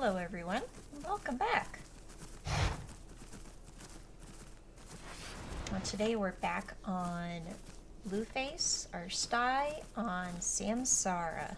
Hello everyone, and welcome back. Today we're back on Blueface, our Sty on Samsara.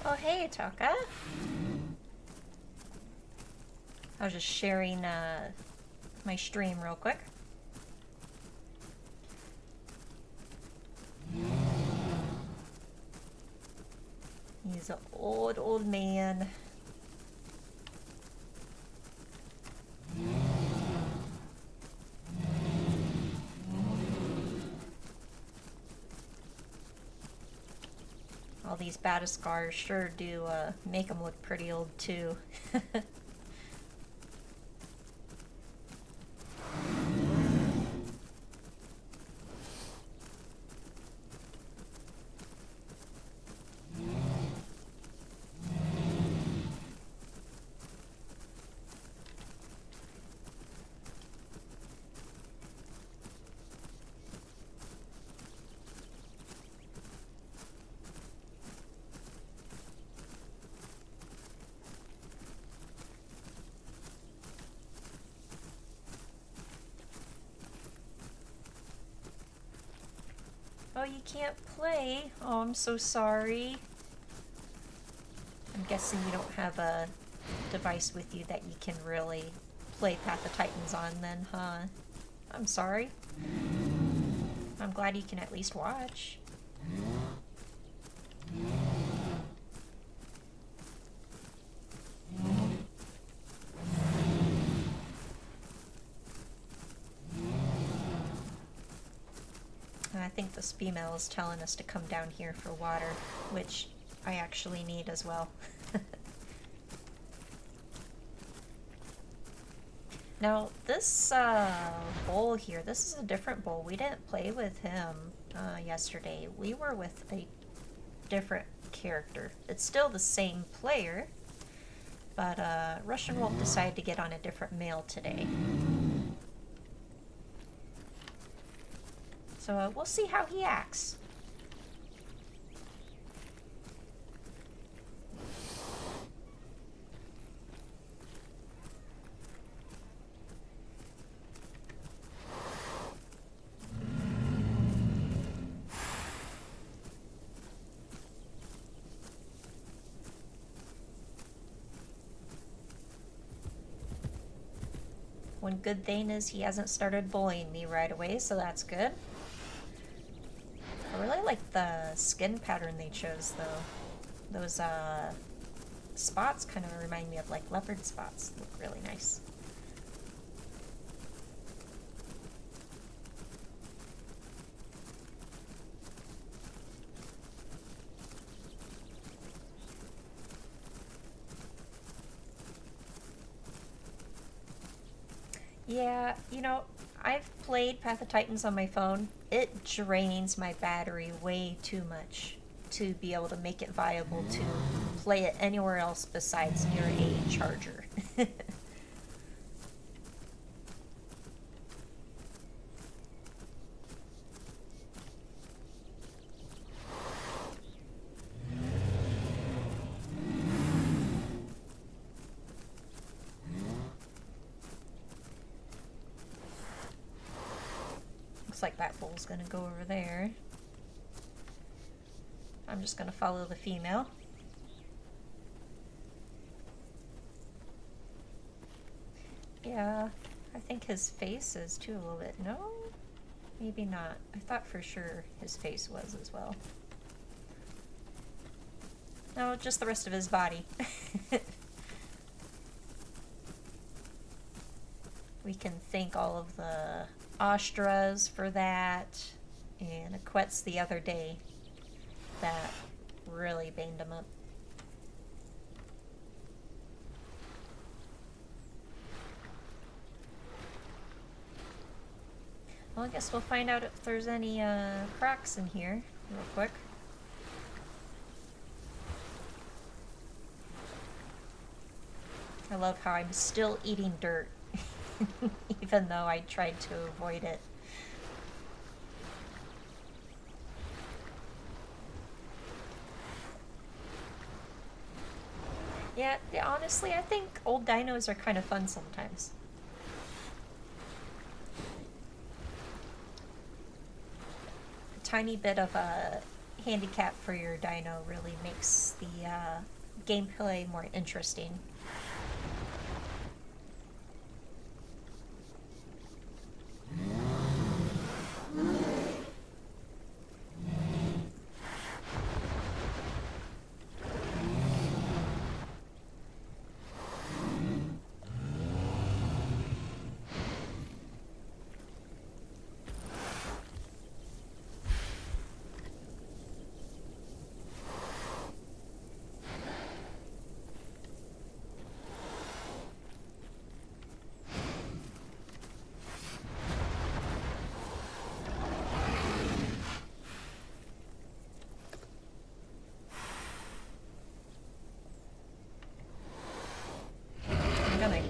Oh hey Taka. I was just sharing my stream real quick. He's an old man. All these Battiscars sure do make him look pretty old too. Oh, you can't play? Oh, I'm so sorry. I'm guessing you don't have a device with you that you can really play Path of Titans on then, huh? I'm sorry. I'm glad you can at least watch. I think this female is telling us to come down here for water, which I actually need as well. Now, this bowl here, this is a different bowl. We didn't play with him yesterday. We were with a different character. It's still the same player, but Russian Wolf decided to get on a different male today. So we'll see how he acts. One good thing is he hasn't started bullying me right away, so that's good. I really like the skin pattern they chose, though. Those spots kind of remind me of like leopard spots. Look really nice. Yeah, you know, I've played Path of Titans on my phone. It drains my battery way too much to be able to make it viable to play it anywhere else besides near a charger. Looks like that bull's gonna go over there. I'm just gonna follow the female. Yeah, I think his face is too a little bit. No? Maybe not. I thought for sure his face was as well. No, just the rest of his body. We can thank all of the Ostras for that, and Aquet's the other day. That really banged him up. Well, I guess we'll find out if there's any cracks in here real quick. I love how I'm still eating dirt, even though I tried to avoid it. Yeah, honestly, I think old dinos are kind of fun sometimes. A tiny bit of a handicap for your dino really makes the gameplay more interesting.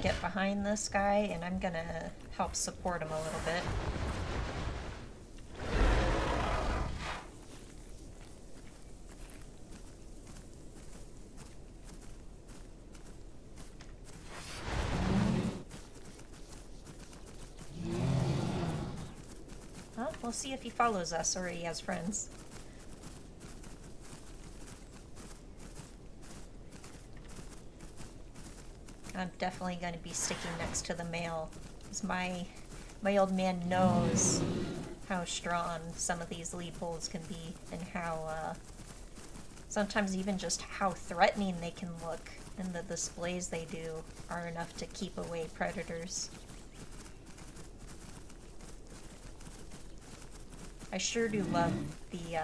Get behind this guy, and I'm gonna help support him a little bit. Well, we'll see if he follows us or he has friends. I'm definitely going to be sticking next to the male, because my old man knows how strong some of these lead bulls can be, and how sometimes even just how threatening they can look, and the displays they do are enough to keep away predators. I sure do love the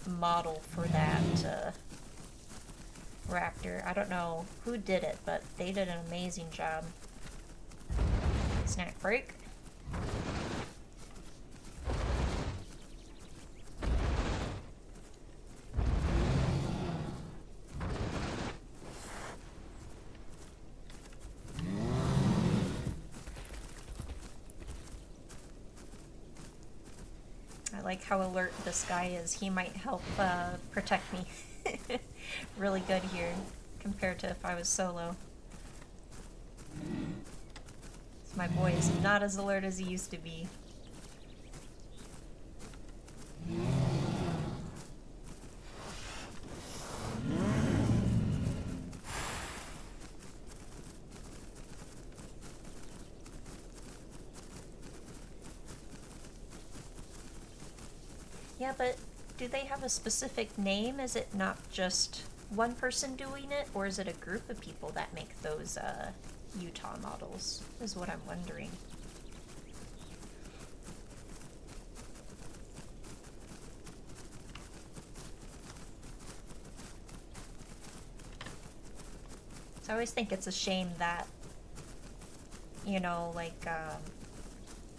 model for that raptor. I don't know who did it, but they did an amazing job. Snack break. I like how alert this guy is. He might help protect me. Really good here compared to if I was solo. So my boy is not as alert as he used to be. Yeah, but do they have a specific name? Is it not just one person doing it, or is it a group of people that make those Utah models, is what I'm wondering. So I always think it's a shame that, you know, like,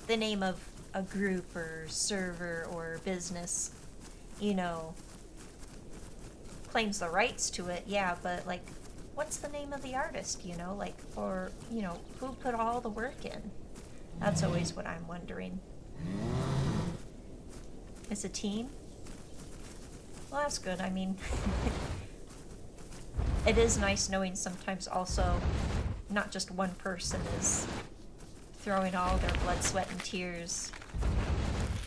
the name of a group or server or business, you know, claims the rights to it, yeah, but, like, what's the name of the artist, you know, like, or, you know, who put all the work in? That's always what I'm wondering. It's a team? Well, that's good. I mean, it is nice knowing sometimes also not just one person is throwing all their blood, sweat, and tears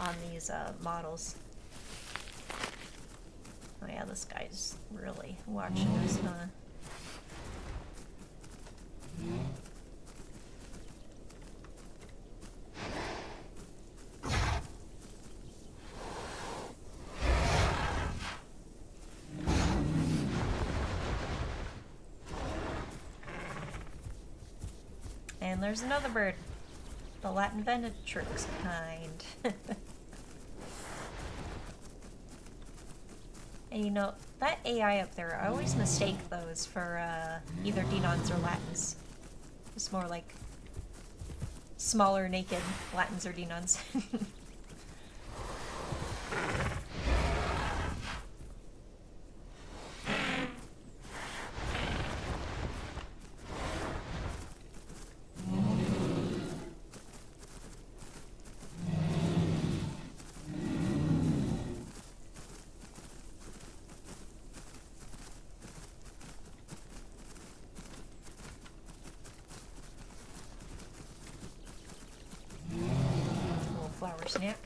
on these models. Oh yeah, this guy's really watching us, huh? And there's another bird. The Latin Venatrix kind. And you know, that AI up there, I always mistake those for either Denons or Latins. It's more like smaller, naked Latins or Denons. Flower snack.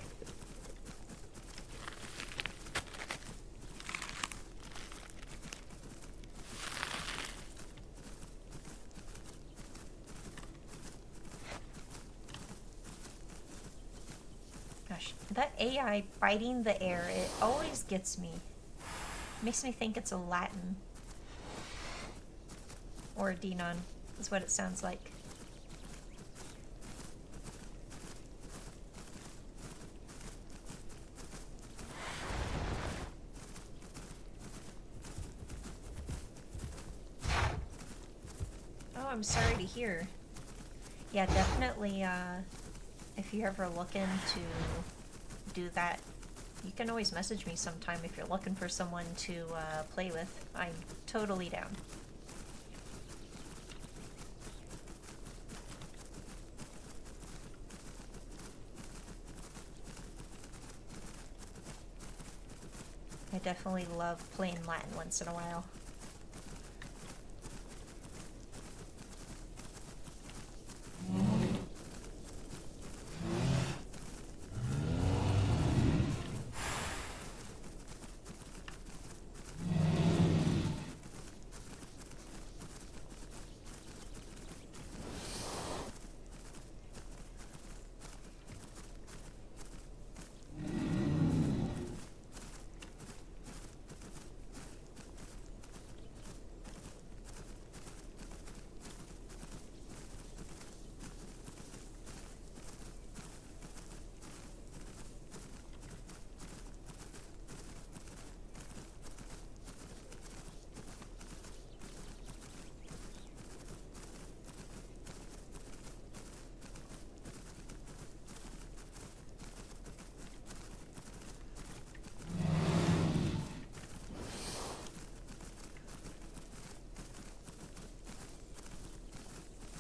Gosh, that AI biting the air, it always gets me. Makes me think it's a Latin. Or a Denon, is what it sounds like. I'm sorry to hear. Yeah, definitely, if you're ever looking to do that, you can always message me sometime if you're looking for someone to play with. I'm totally down. I definitely love playing Latin once in a while.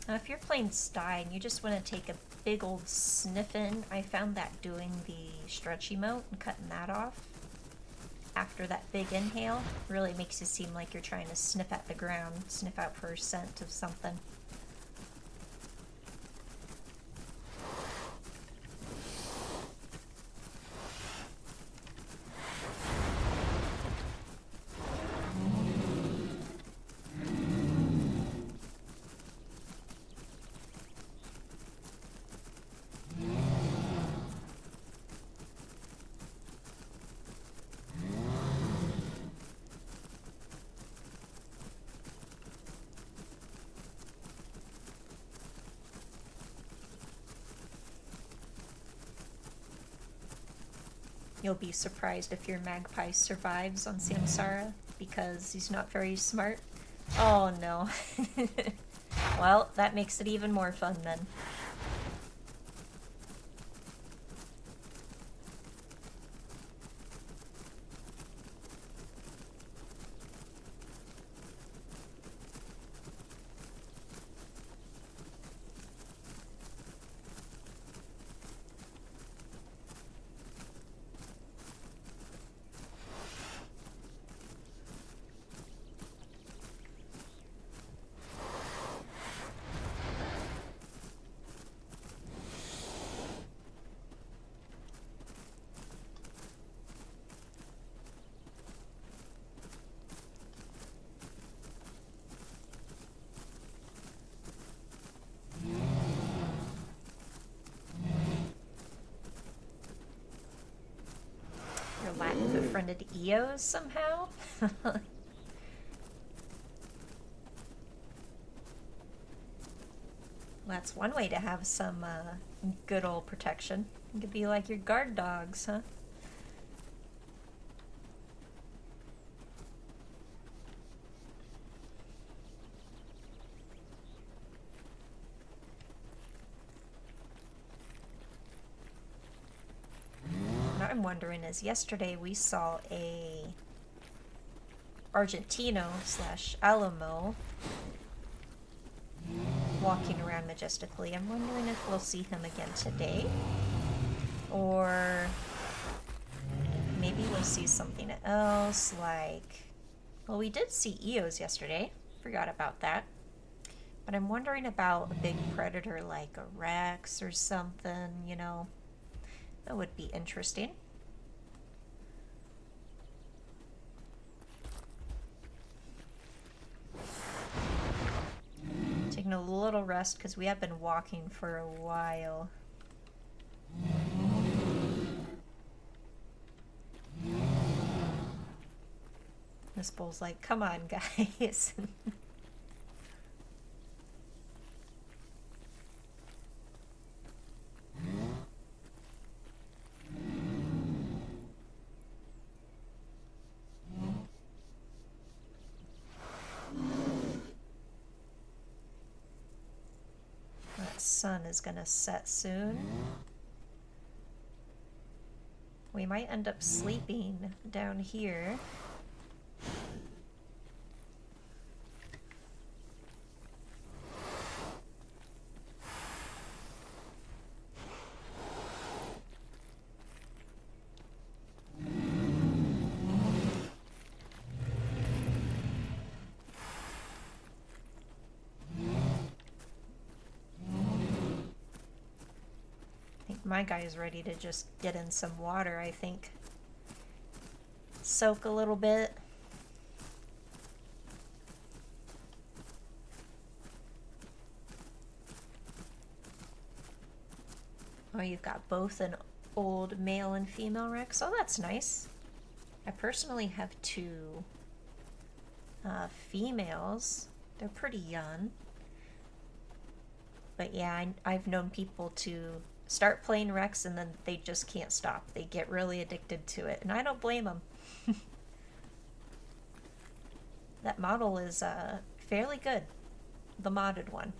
If you're playing Sty and you just want to take a big old sniffin', I found that doing the stretch emote and cutting that off after that big inhale really makes it seem like you're trying to sniff at the ground, sniff out for a scent of something. You'll be surprised if your magpie survives on Samsara, because he's not very smart. Oh no. Well, that makes it even more fun then. Your Latin befriended Eos somehow? That's one way to have some good old protection. It could be like your guard dogs, huh? What I'm wondering is, yesterday we saw a Argentino slash Alamo walking around majestically. I'm wondering if we'll see him again today, or maybe we'll see something else like, well, we did see Eos yesterday, forgot about that, but I'm wondering about a big predator like a Rex or something, you know. That would be interesting. Taking a little rest because we have been walking for a while. This bull's like, come on, guys. That sun is gonna set soon. We might end up sleeping down here. My guy is ready to just get in some water, I think. Soak a little bit. Oh, you've got both an old male and female Rex. Oh, that's nice. I personally have two females. They're pretty young. But yeah, I've known people to start playing Rex and then they just can't stop. They get really addicted to it, and I don't blame them. That model is fairly good, the modded one.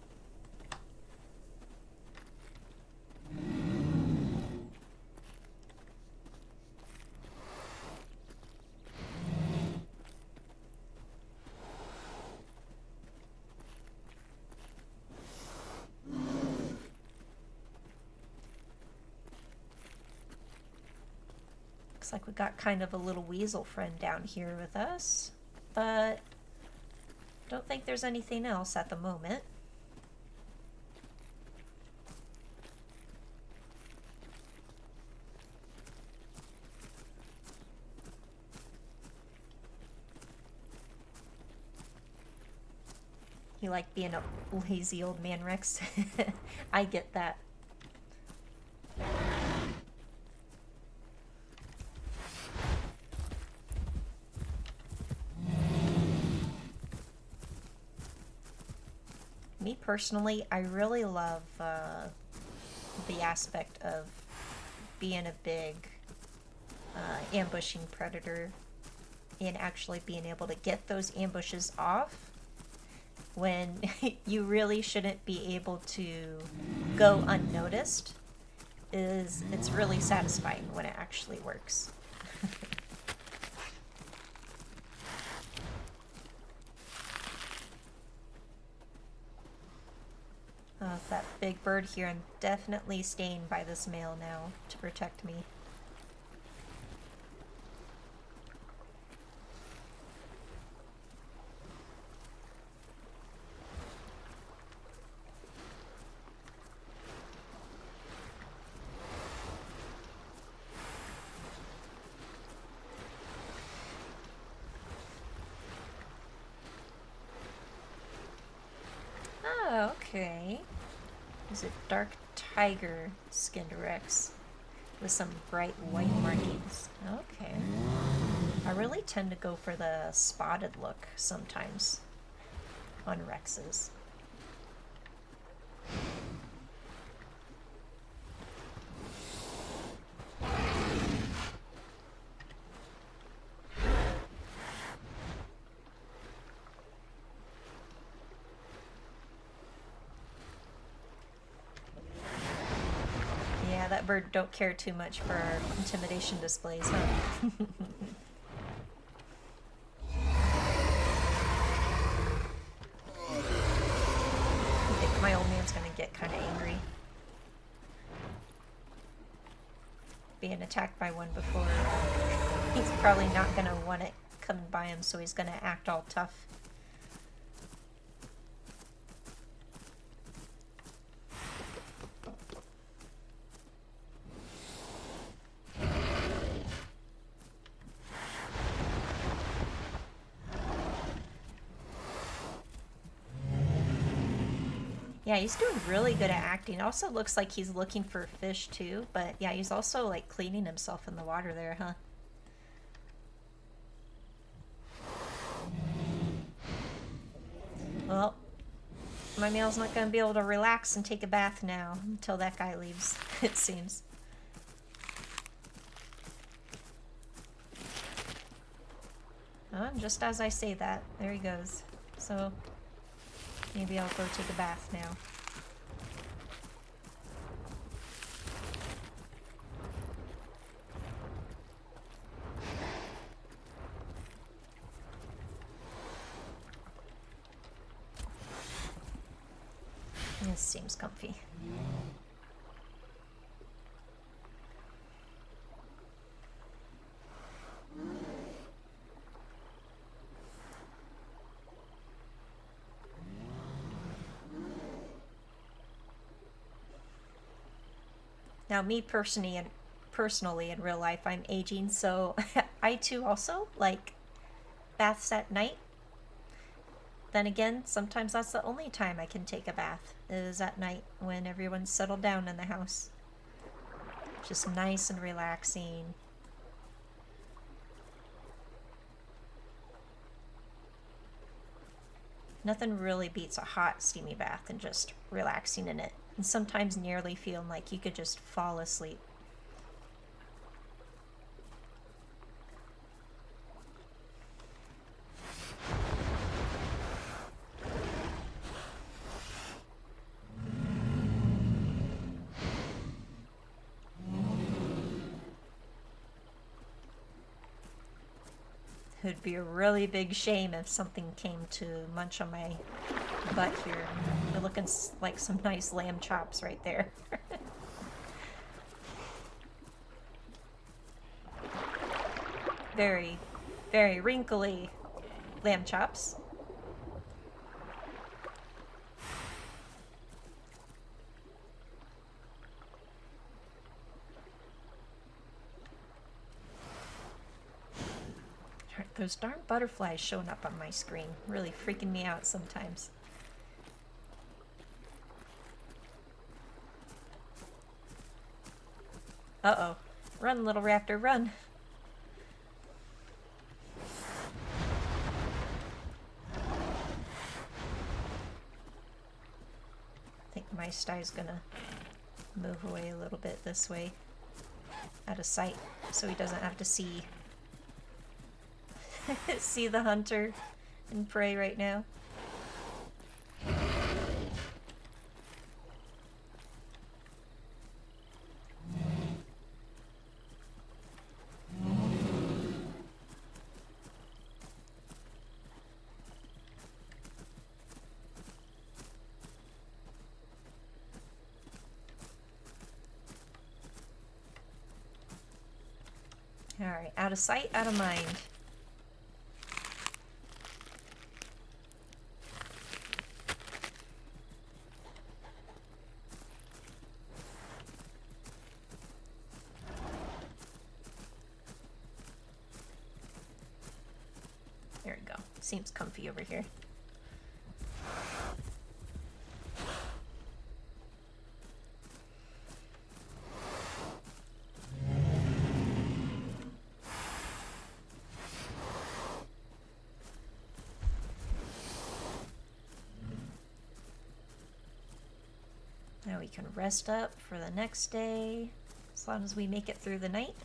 Looks like we got kind of a little weasel friend down here with us, but don't think there's anything else at the moment. You like being a lazy old man, Rex? I get that. Me personally, I really love the aspect of being a big ambushing predator and actually being able to get those ambushes off when you really shouldn't be able to go unnoticed. It's really satisfying when it actually works. Oh, that big bird here. I'm definitely staying by this male now to protect me. Oh, okay. There's a dark tiger skinned Rex with some bright white markings. Okay. I really tend to go for the spotted look sometimes on Rexes. Yeah, that bird don't care too much for intimidation displays, huh? I think my old man's gonna get kind of angry. Being attacked by one before. He's probably not gonna want it coming by him, so he's gonna act all tough. Yeah, he's doing really good at acting. It also looks like he's looking for fish too, but yeah, he's also like cleaning himself in the water there, huh? Well, my male's not gonna be able to relax and take a bath now until that guy leaves, it seems. Just as I say that, there he goes. So, maybe I'll go take a bath now. This seems comfy. Now, me personally in real life, I'm aging, so I too also like baths at night. Then again, sometimes that's the only time I can take a bath, is at night when everyone's settled down in the house. Just nice and relaxing. Nothing really beats a hot, steamy bath and just relaxing in it. And sometimes nearly feeling like you could just fall asleep. It would be a really big shame if something came to munch on my butt here. They're looking like some nice lamb chops right there. Very, very wrinkly lamb chops. Those darn butterflies showing up on my screen, really freaking me out sometimes. Uh-oh. Run, little raptor, run. I think my Sty's gonna move away a little bit this way, out of sight, so he doesn't have to see see the hunter and prey right now. Alright, out of sight, out of mind. There we go. Seems comfy over here. we can rest up for the next day, as long as we make it through the night.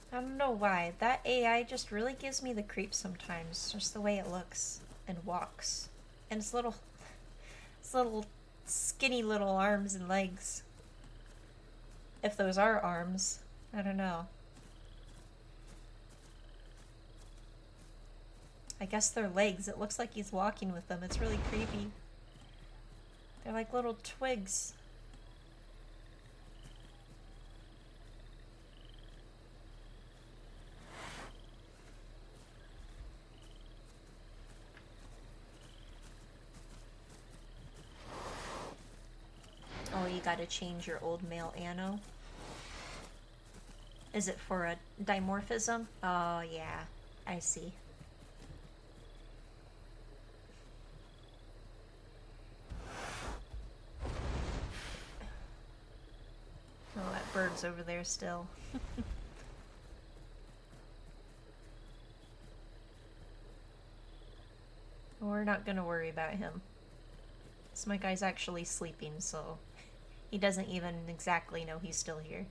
I don't know why. That AI just really gives me the creeps sometimes. Just the way it looks and walks. And its little skinny little arms and legs. If those are arms. I don't know. I guess they're legs. It looks like he's walking with them. It's really creepy. They're like little twigs. Oh, you gotta change your old male ano. Is it for a dimorphism? Oh, yeah. I see. Oh, that bird's over there still. We're not gonna worry about him. This my guy's actually sleeping, so he doesn't even exactly know he's still here.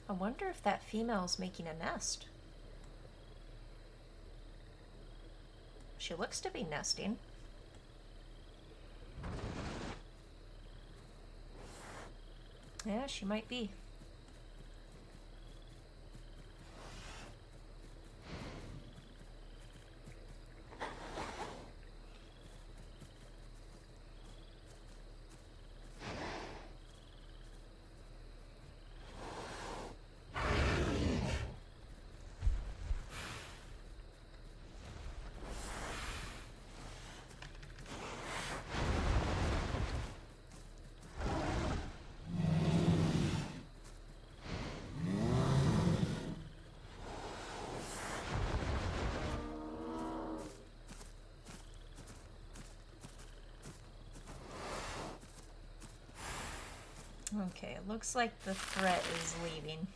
I wonder if that female's making a nest. She looks to be nesting. Yeah, she might be. Okay, it looks like the threat is leaving.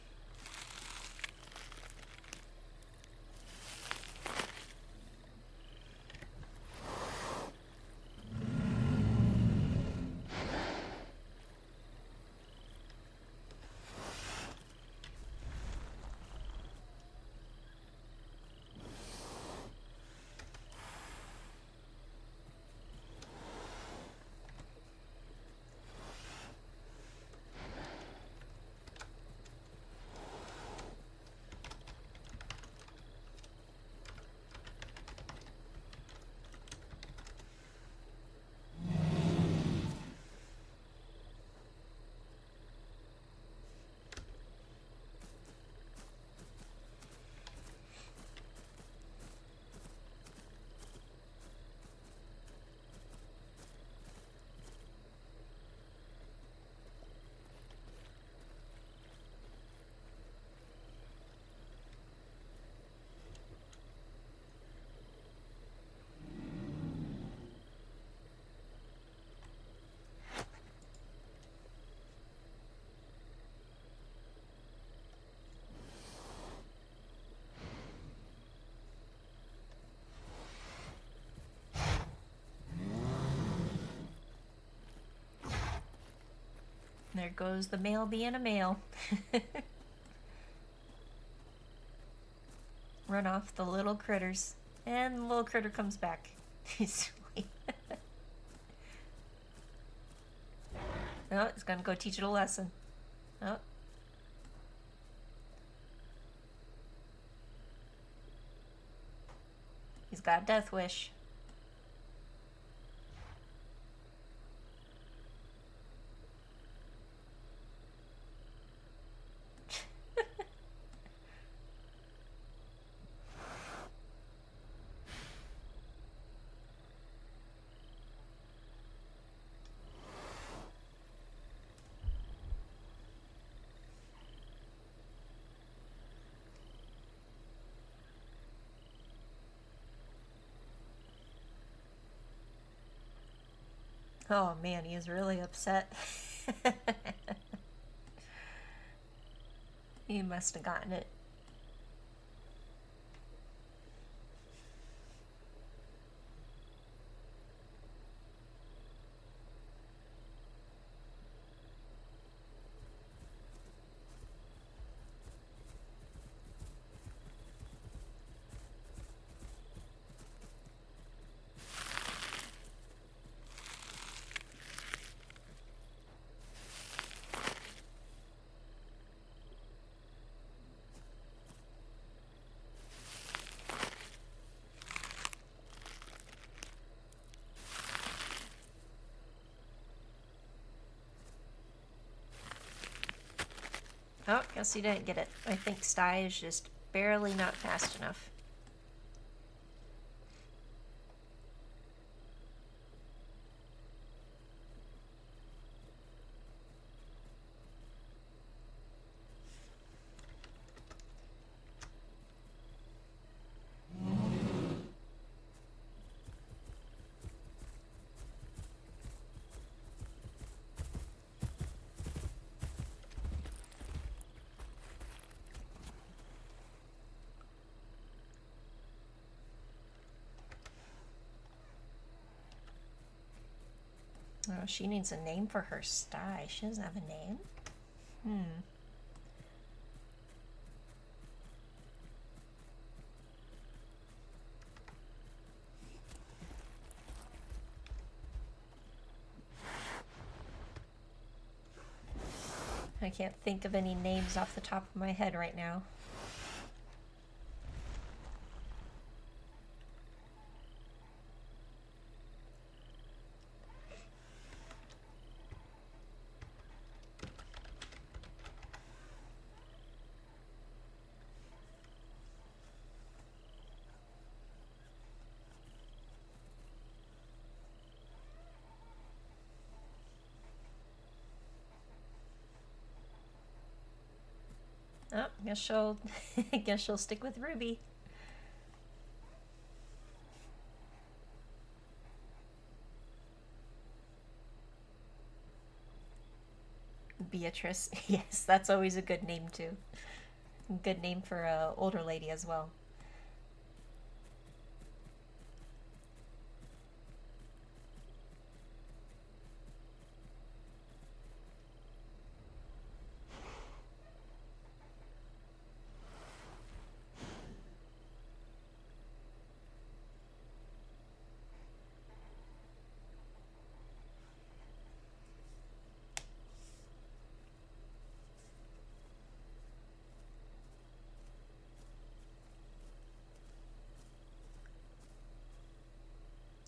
There goes the male being a male. Run off the little critters. And the little critter comes back. He's sweet. Oh, he's gonna go teach it a lesson. Oh. He's got a death wish. Oh man, he is really upset. He must have gotten it. Oh, guess he didn't get it. I think Sty is just barely not fast enough. Oh, she needs a name for her Sty. She doesn't have a name? I can't think of any names off the top of my head right now. Oh, guess she'll guess she'll stick with Ruby. Beatrice. Yes, that's always a good name too. Good name for a older lady as well.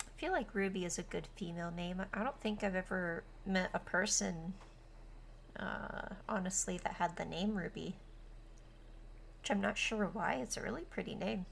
I feel like Ruby is a good female name. I don't think I've ever met a person, honestly, that had the name Ruby. Which I'm not sure why. It's a really pretty name.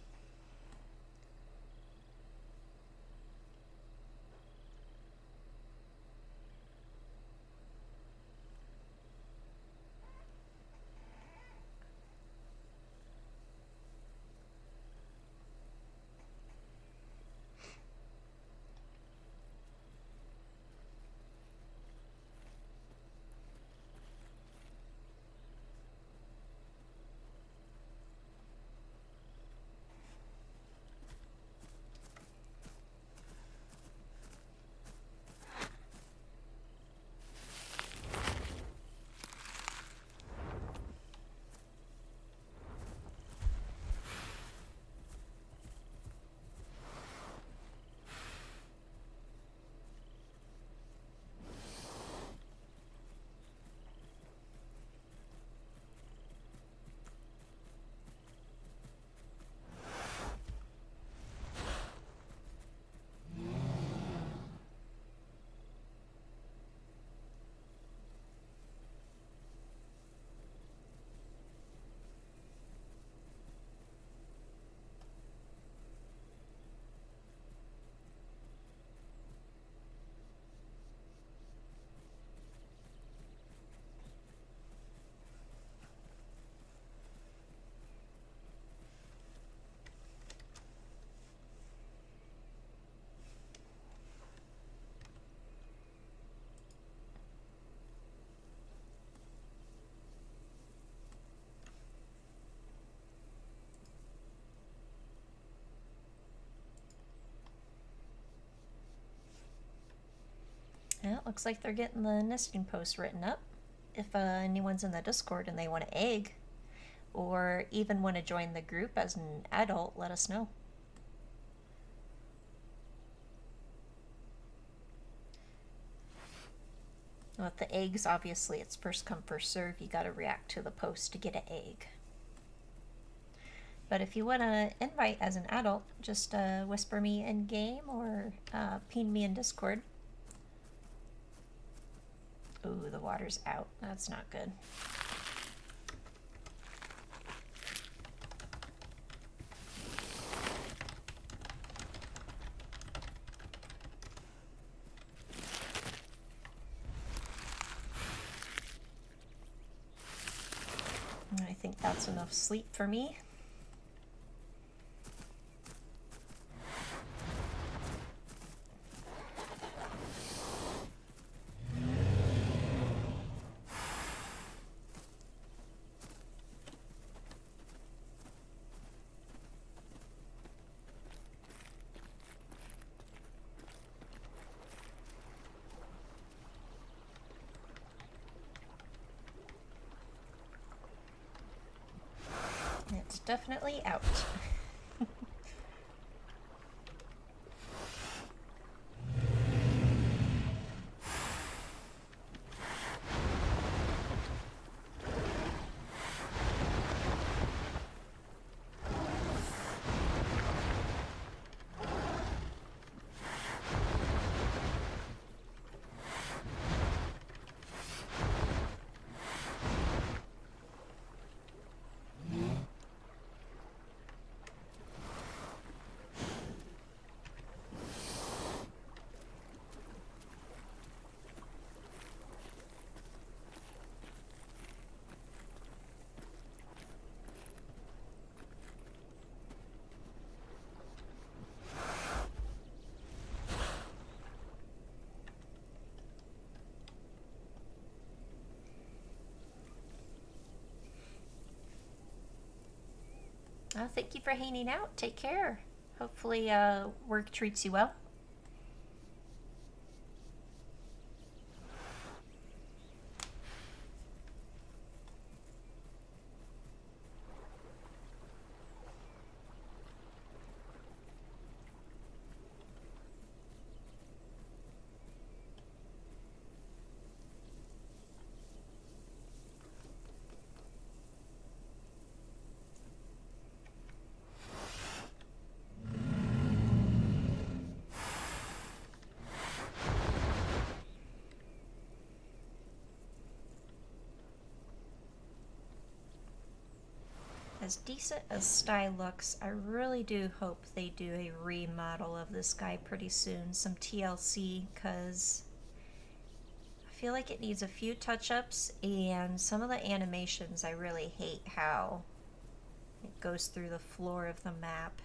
looks like they're getting the nesting post written up. If anyone's in the Discord and they want an egg, or even want to join the group as an adult, let us know. With the eggs, obviously, it's first come, first serve. You gotta react to the post to get an egg. But if you want to invite as an adult, just whisper me in game or ping me in Discord. Ooh, the water's out. That's not good. I think that's enough sleep for me. It's definitely out. Thank you for hanging out. Take care. Hopefully work treats you well. As decent as Sty looks, I really do hope they do a remodel of this guy pretty soon, some TLC, because I feel like it needs a few touch-ups, and some of the animations I really hate how it goes through the floor of the map.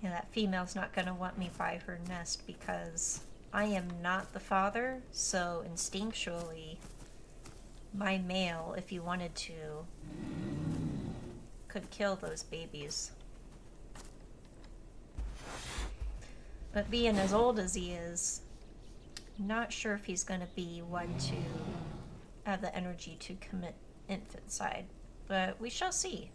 Yeah, that female's not going to want me by her nest because I am not the father, so instinctually, my male, if he wanted to, could kill those babies. But being as old as he is, not sure if he's going to be one to have the energy to commit infanticide, but we shall see.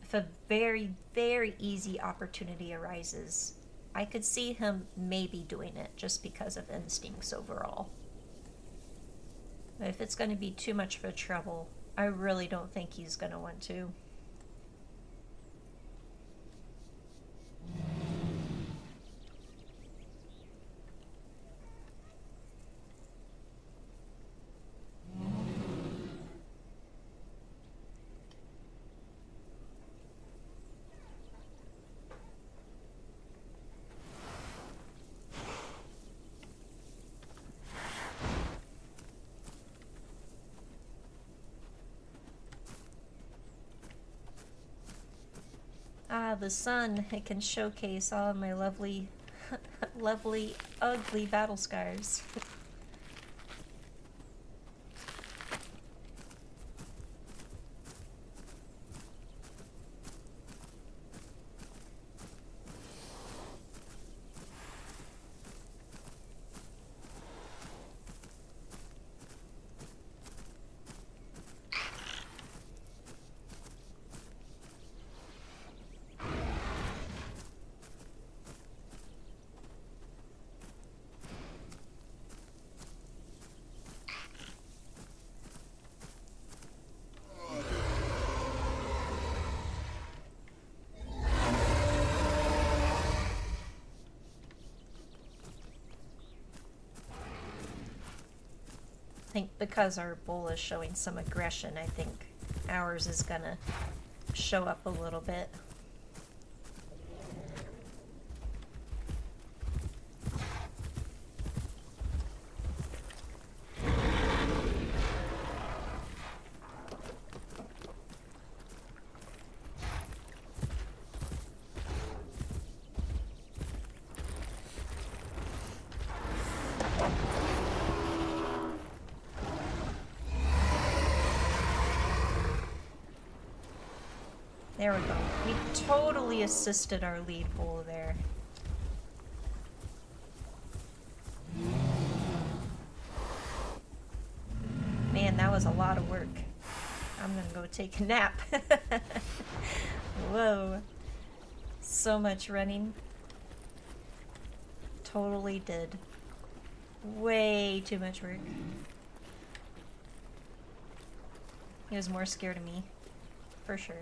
If a very, very easy opportunity arises, I could see him maybe doing it just because of instincts overall. If it's going to be too much for trouble, I really don't think he's going to want to. Ah, the sun. It can showcase all of my lovely, lovely, ugly battle scars. I think because our bull is showing some aggression, I think ours is gonna show up a little bit. There we go. We totally assisted our lead bull there. Man, that was a lot of work. I'm gonna go take a nap. Whoa. So much running. Totally did. Way too much work. He was more scared of me. For sure.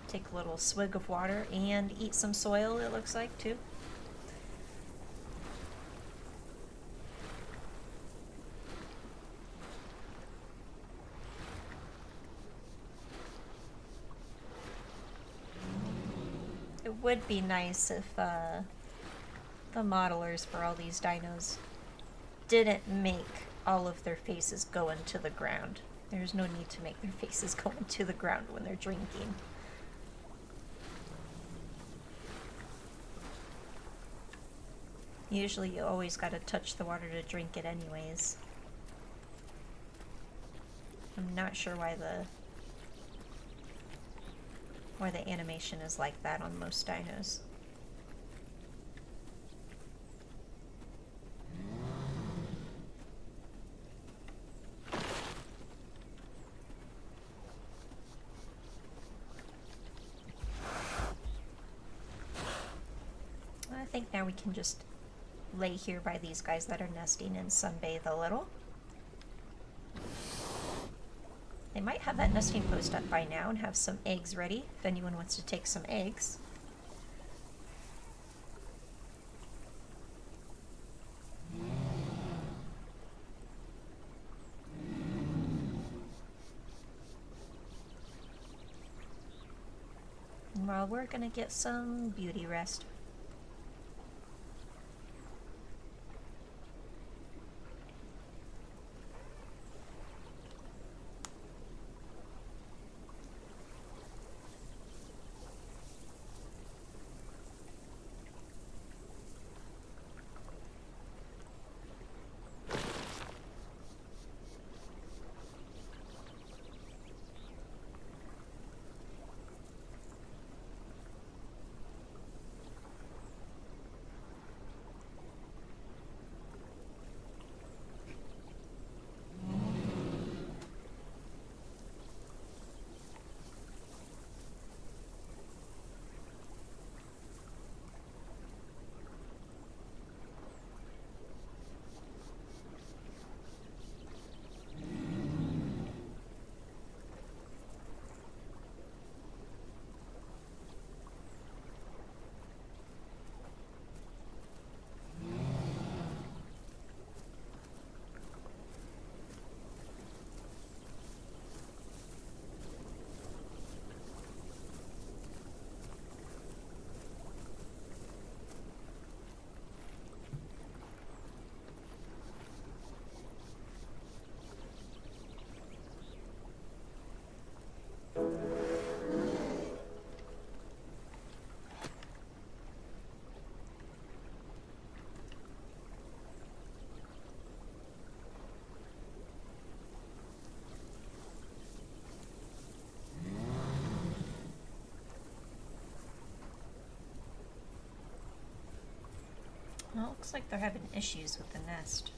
Take a little swig of water and eat some soil, it looks like, too. It would be nice if the modelers for all these dinos didn't make all of their faces go into the ground. There's no need to make their faces go into the ground when they're drinking. Usually you always gotta touch the water to drink it anyways. I'm not sure why the animation is like that on most dinos. I think now we can just lay here by these guys that are nesting and sunbathe a little. They might have that nesting post up by now and have some eggs ready if anyone wants to take some eggs. Well, we're gonna get some beauty rest. Well, it looks like they're having issues with the nest.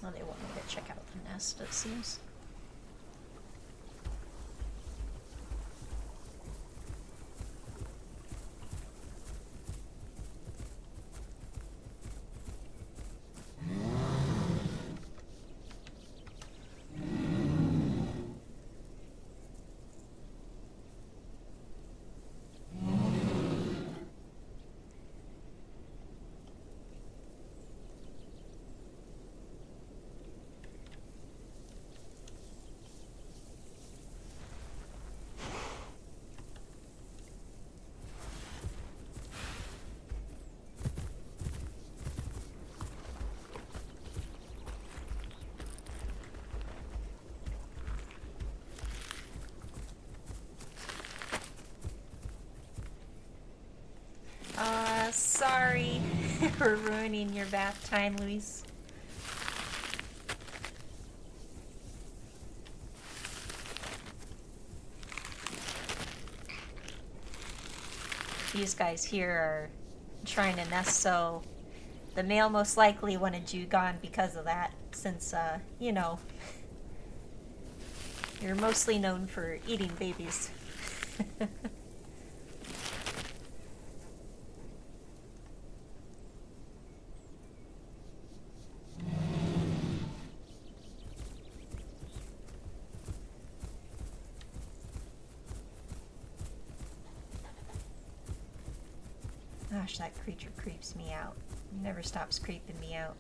Oh, they want me to check out the nest, it seems. Sorry for ruining your bath time, Luis. These guys here are trying to nest, so the male most likely wanted you gone because of that, since, you know, you're mostly known for eating babies. Gosh, that creature creeps me out. Never stops creeping me out.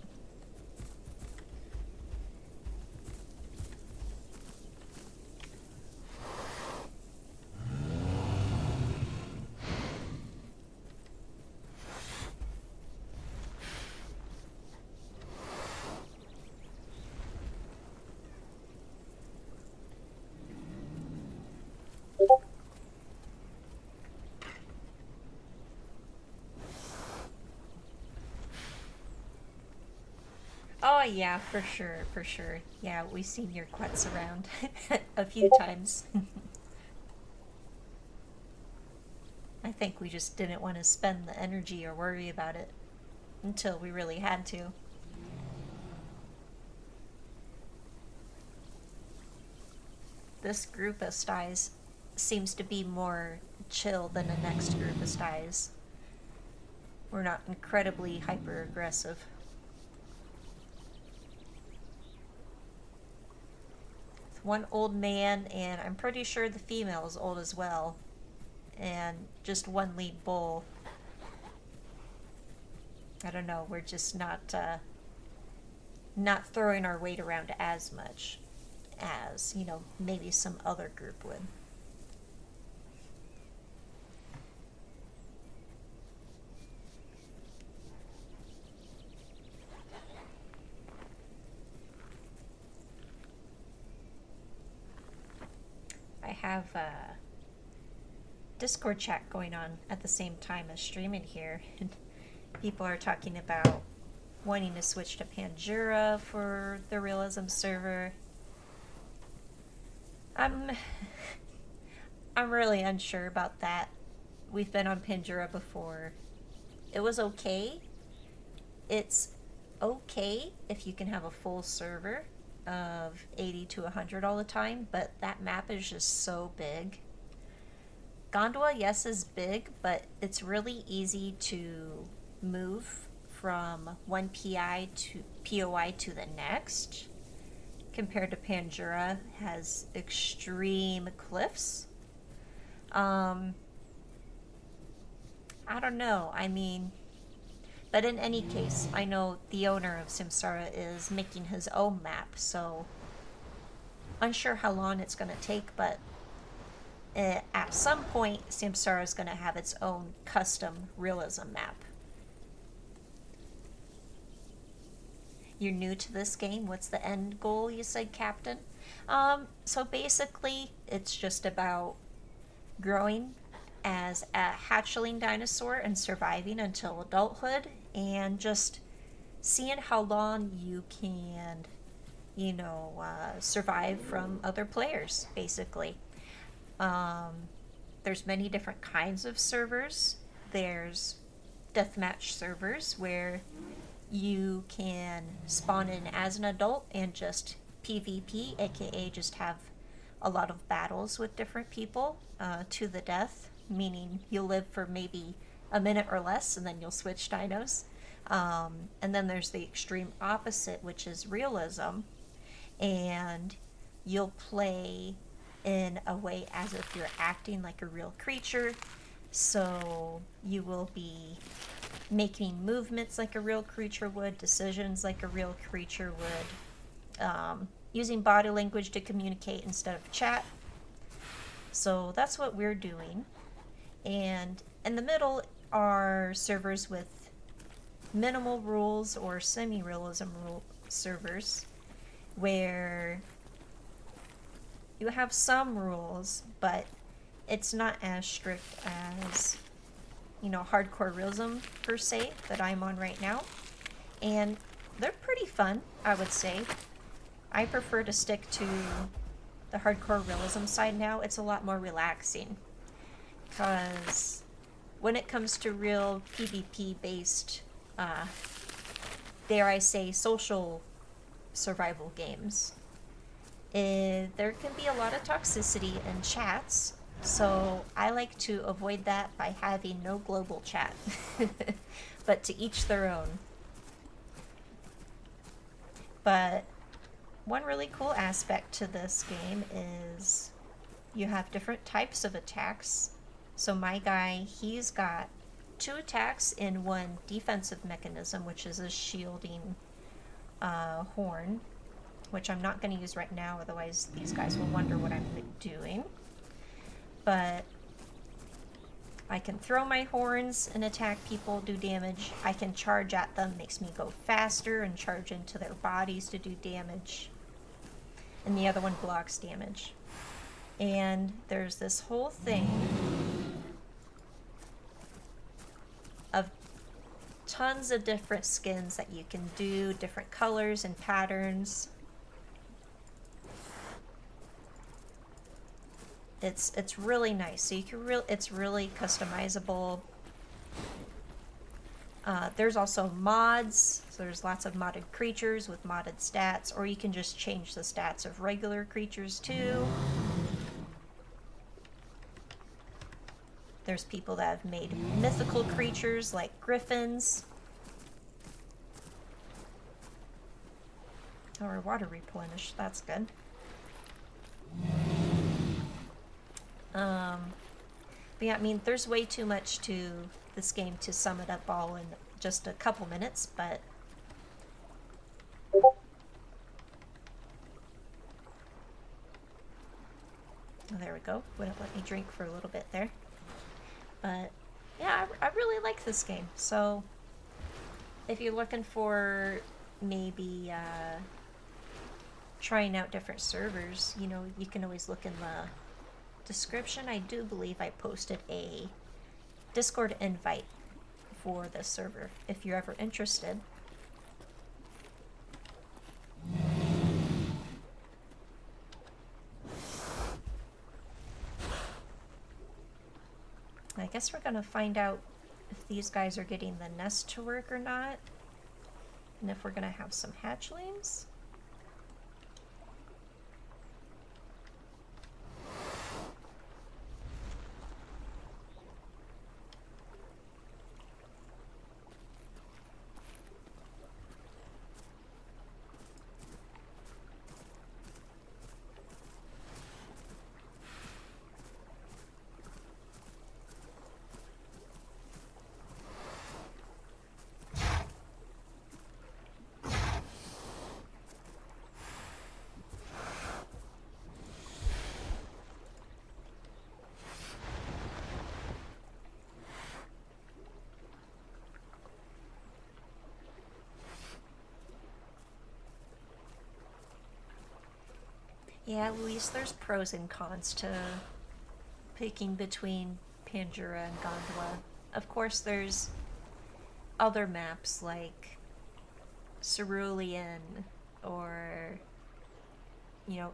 Oh yeah, for sure, for sure. Yeah, we've seen your quets around a few times. I think we just didn't want to spend the energy or worry about it until we really had to. This group of styes seems to be more chill than the next group of styes. We're not incredibly hyper aggressive. One old man, and I'm pretty sure the female is old as well, and just one lead bull. I don't know, we're just not throwing our weight around as much as, you know, maybe some other group would. I have a Discord chat going on at the same time as streaming here, and people are talking about wanting to switch to Pandora for the Realism server. I'm really unsure about that. We've been on Pandora before. It was okay. It's okay if you can have a full server of 80 to 100 all the time, but that map is just so big. Gondola, yes, is big, but it's really easy to move from one POI to the next, compared to Pandora, has extreme cliffs. I don't know. I mean, but in any case, I know the owner of Samsara is making his own map, so unsure how long it's going to take, but at some point, Samsara is going to have its own custom realism map. You're new to this game. What's the end goal, you said, Captain? So basically, it's just about growing as a hatchling dinosaur and surviving until adulthood, and just seeing how long you can, survive from other players, basically. There's many different kinds of servers. There's deathmatch servers where you can spawn in as an adult and just PvP, aka just have a lot of battles with different people to the death, meaning you'll live for maybe a minute or less and then you'll switch dinos. And then there's the extreme opposite, which is realism, and you'll play in a way as if you're acting like a real creature. So you will be making movements like a real creature would, decisions like a real creature would, using body language to communicate instead of chat. So that's what we're doing. And in the middle are servers with minimal rules or semi-realism servers, where you have some rules, but it's not as strict as, hardcore realism per se that I'm on right now. And they're pretty fun, I would say. I prefer to stick to the hardcore realism side now. It's a lot more relaxing, because when it comes to real PvP based, dare I say, social survival games, there can be a lot of toxicity in chats, so I like to avoid that by having no global chat. But to each their own. But one really cool aspect to this game is you have different types of attacks. So my guy, he's got 2 attacks in one defensive mechanism, which is a shielding horn, which I'm not going to use right now, otherwise these guys will wonder what I'm doing. But I can throw my horns and attack people, do damage. I can charge at them, makes me go faster, and charge into their bodies to do damage. And the other one blocks damage. And there's this whole thing of tons of different skins that you can do, different colors and patterns. It's really nice. So you can it's really customizable. There's also mods, so there's lots of modded creatures with modded stats, or you can just change the stats of regular creatures too. There's people that have made mythical creatures like griffins. Or water replenish, that's good. But yeah, I mean, there's way too much to this game to sum it up all in just a couple minutes, but there we go. Wouldn't let me drink for a little bit there. But yeah, I really like this game. So if you're looking for maybe trying out different servers, you can always look in the description. I do believe I posted a Discord invite for this server if you're ever interested. I guess we're gonna find out if these guys are getting the nest to work or not, and if we're gonna have some hatchlings. Yeah, Luis, there's pros and cons to picking between Pandora and Gondola. Of course, there's other maps like Cerulean or, you know,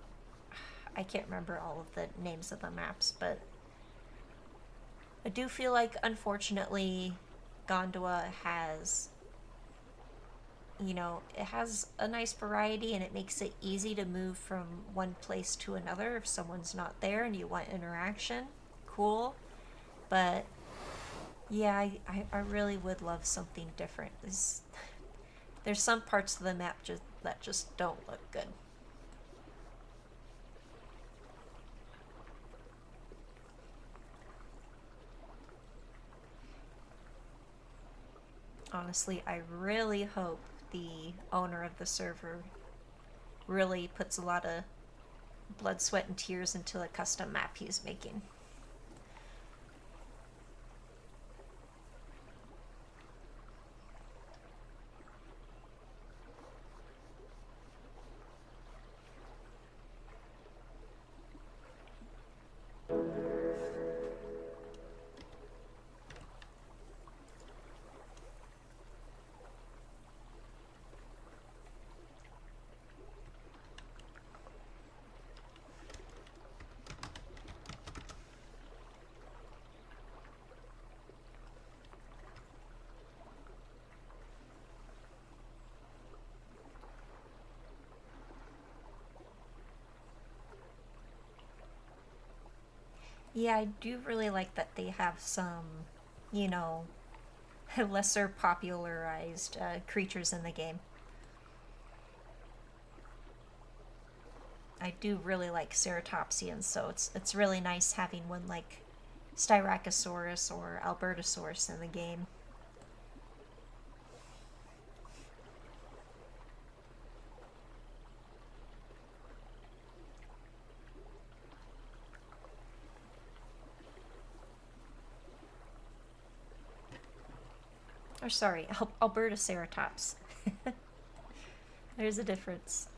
I can't remember all of the names of the maps, but I do feel like, unfortunately, Gondola has, it has a nice variety and it makes it easy to move from one place to another if someone's not there and you want interaction. Cool. But yeah, I really would love something different. There's some parts of the map that just don't look good. Honestly, I really hope the owner of the server really puts a lot of blood, sweat, and tears into the custom map he's making. Yeah, I do really like that they have some, you know, lesser popularized creatures in the game. I do really like ceratopsians, so it's really nice having one like Styracosaurus or Albertosaurus in the game. Or sorry, Albertoceratops. There's a difference.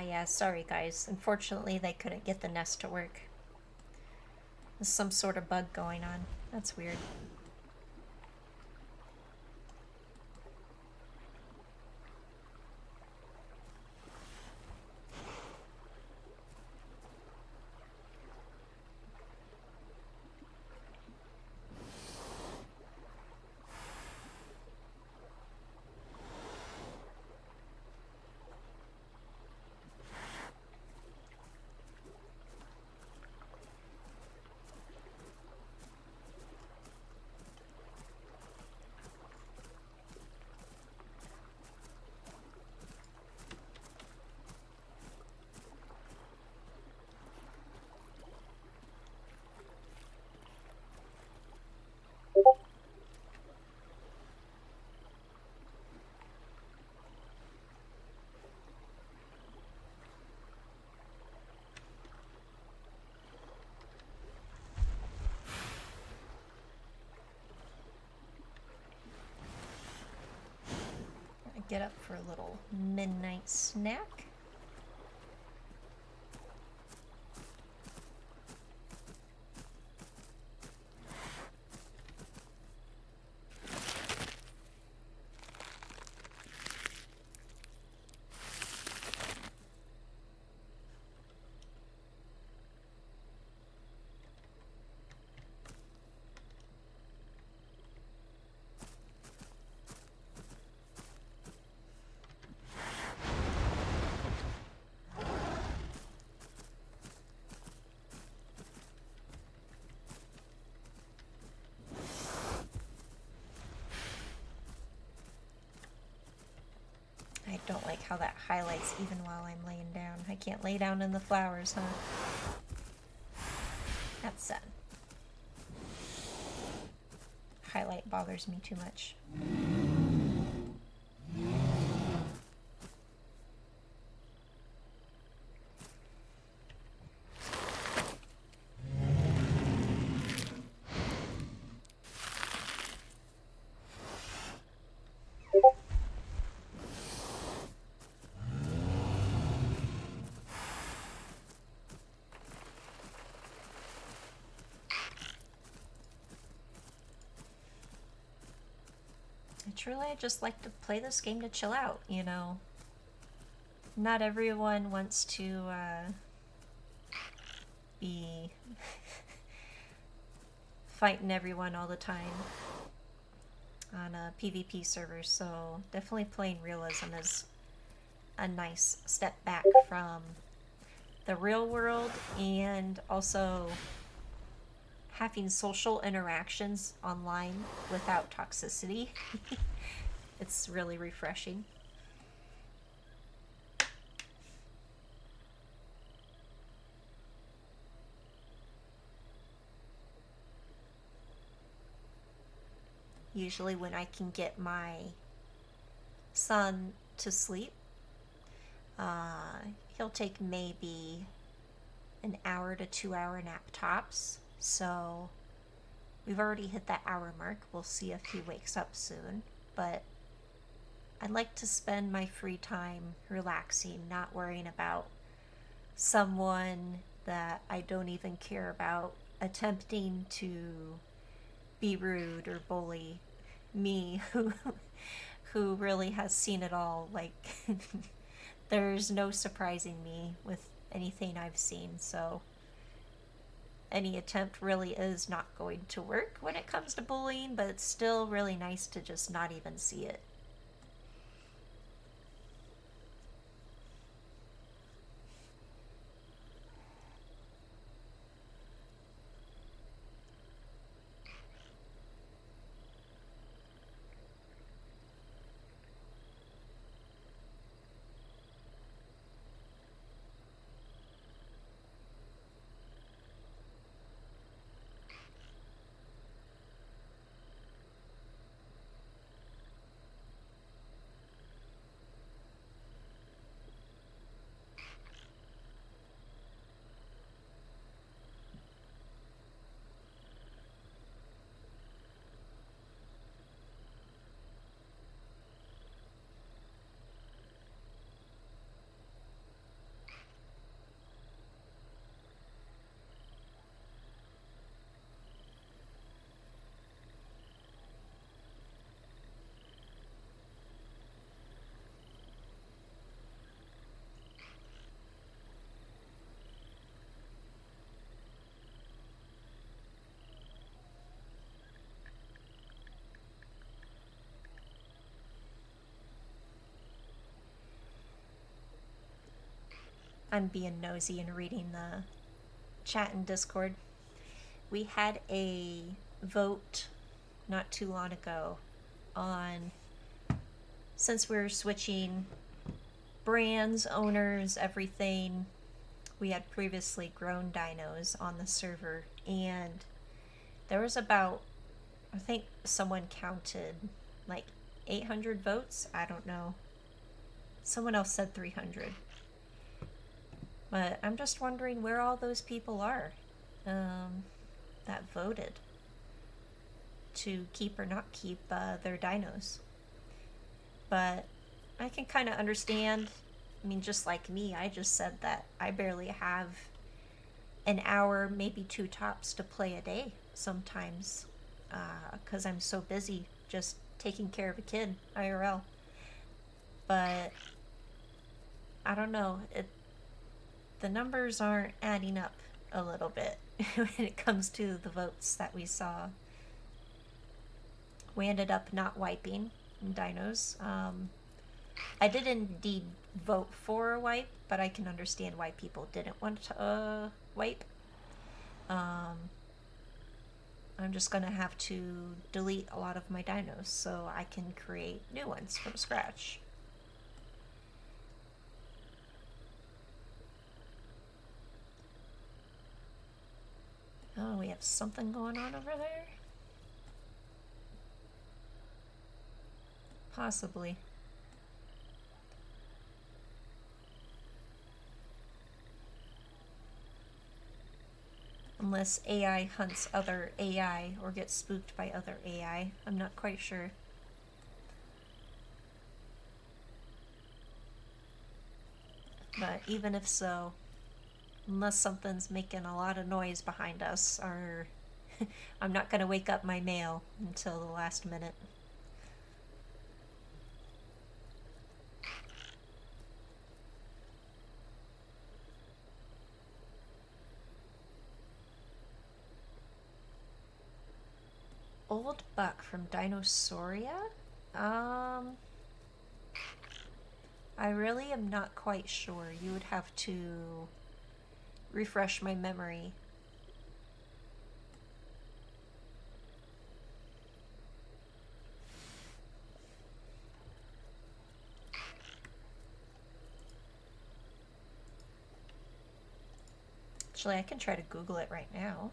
Yeah, sorry guys. Unfortunately, they couldn't get the nest to work. There's some sort of bug going on. That's weird. I get up for a little midnight snack. how that highlights even while I'm laying down. I can't lay down in the flowers, huh? That's sad. Highlight bothers me too much. Truly, I just like to play this game to chill out, you know. Not everyone wants to be fighting everyone all the time on a PvP server, so definitely playing Realism is a nice step back from the real world, and also having social interactions online without toxicity. It's really refreshing. Usually when I can get my son to sleep, he'll take maybe an hour to 2 hour nap tops. So we've already hit that hour mark. We'll see if he wakes up soon. But I like to spend my free time relaxing, not worrying about someone that I don't even care about attempting to be rude or bully me, who really has seen it all. Like, there's no surprising me with anything I've seen, so any attempt really is not going to work when it comes to bullying, but it's still really nice to just not even see it. I'm being nosy and reading the chat in Discord. We had a vote not too long ago on, since we're switching brands, owners, everything, we had previously grown dinos on the server, and there was about, I think someone counted like 800 votes. I don't know. Someone else said 300. But I'm just wondering where all those people are that voted to keep or not keep their dinos. But I can kind of understand. I mean, just like me, I just said that I barely have an hour, maybe 2 tops to play a day sometimes, because I'm so busy just taking care of a kid, IRL. But I don't know, the numbers aren't adding up a little bit when it comes to the votes that we saw. We ended up not wiping dinos. I did indeed vote for a wipe, but I can understand why people didn't want to wipe. I'm just gonna have to delete a lot of my dinos so I can create new ones from scratch. Something going on over there? Possibly. Unless AI hunts other AI or gets spooked by other AI. I'm not quite sure. But even if so, unless something's making a lot of noise behind us, or I'm not gonna wake up my mail until the last minute. Old buck from Dinosauria? I really am not quite sure. You would have to refresh my memory. Actually, I can try to Google it right now.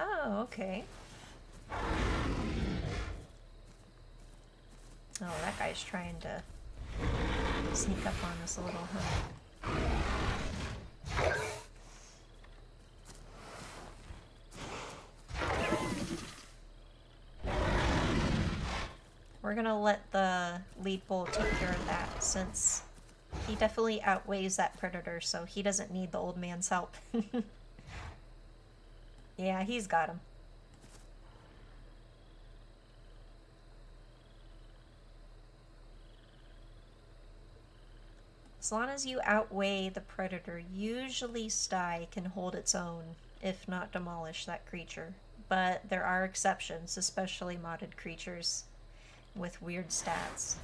Oh, okay. Oh, that guy's trying to sneak up on us a little, huh? We're gonna let the lead bull take care of that, since he definitely outweighs that predator, so he doesn't need the old man's help. Yeah, he's got him. As long as you outweigh the predator, usually Sty can hold its own, if not demolish that creature. But there are exceptions, especially modded creatures with weird stats.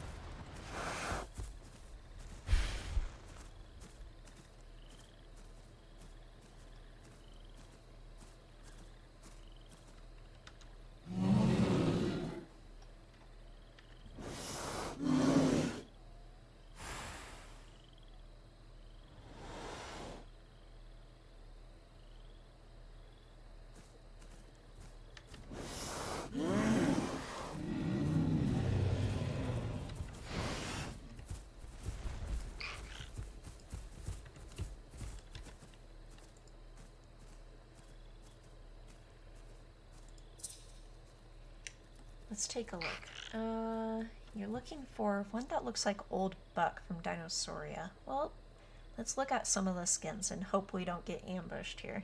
Let's take a look. You're looking for one that looks like old buck from Dinosauria. Well, let's look at some of the skins and hope we don't get ambushed here.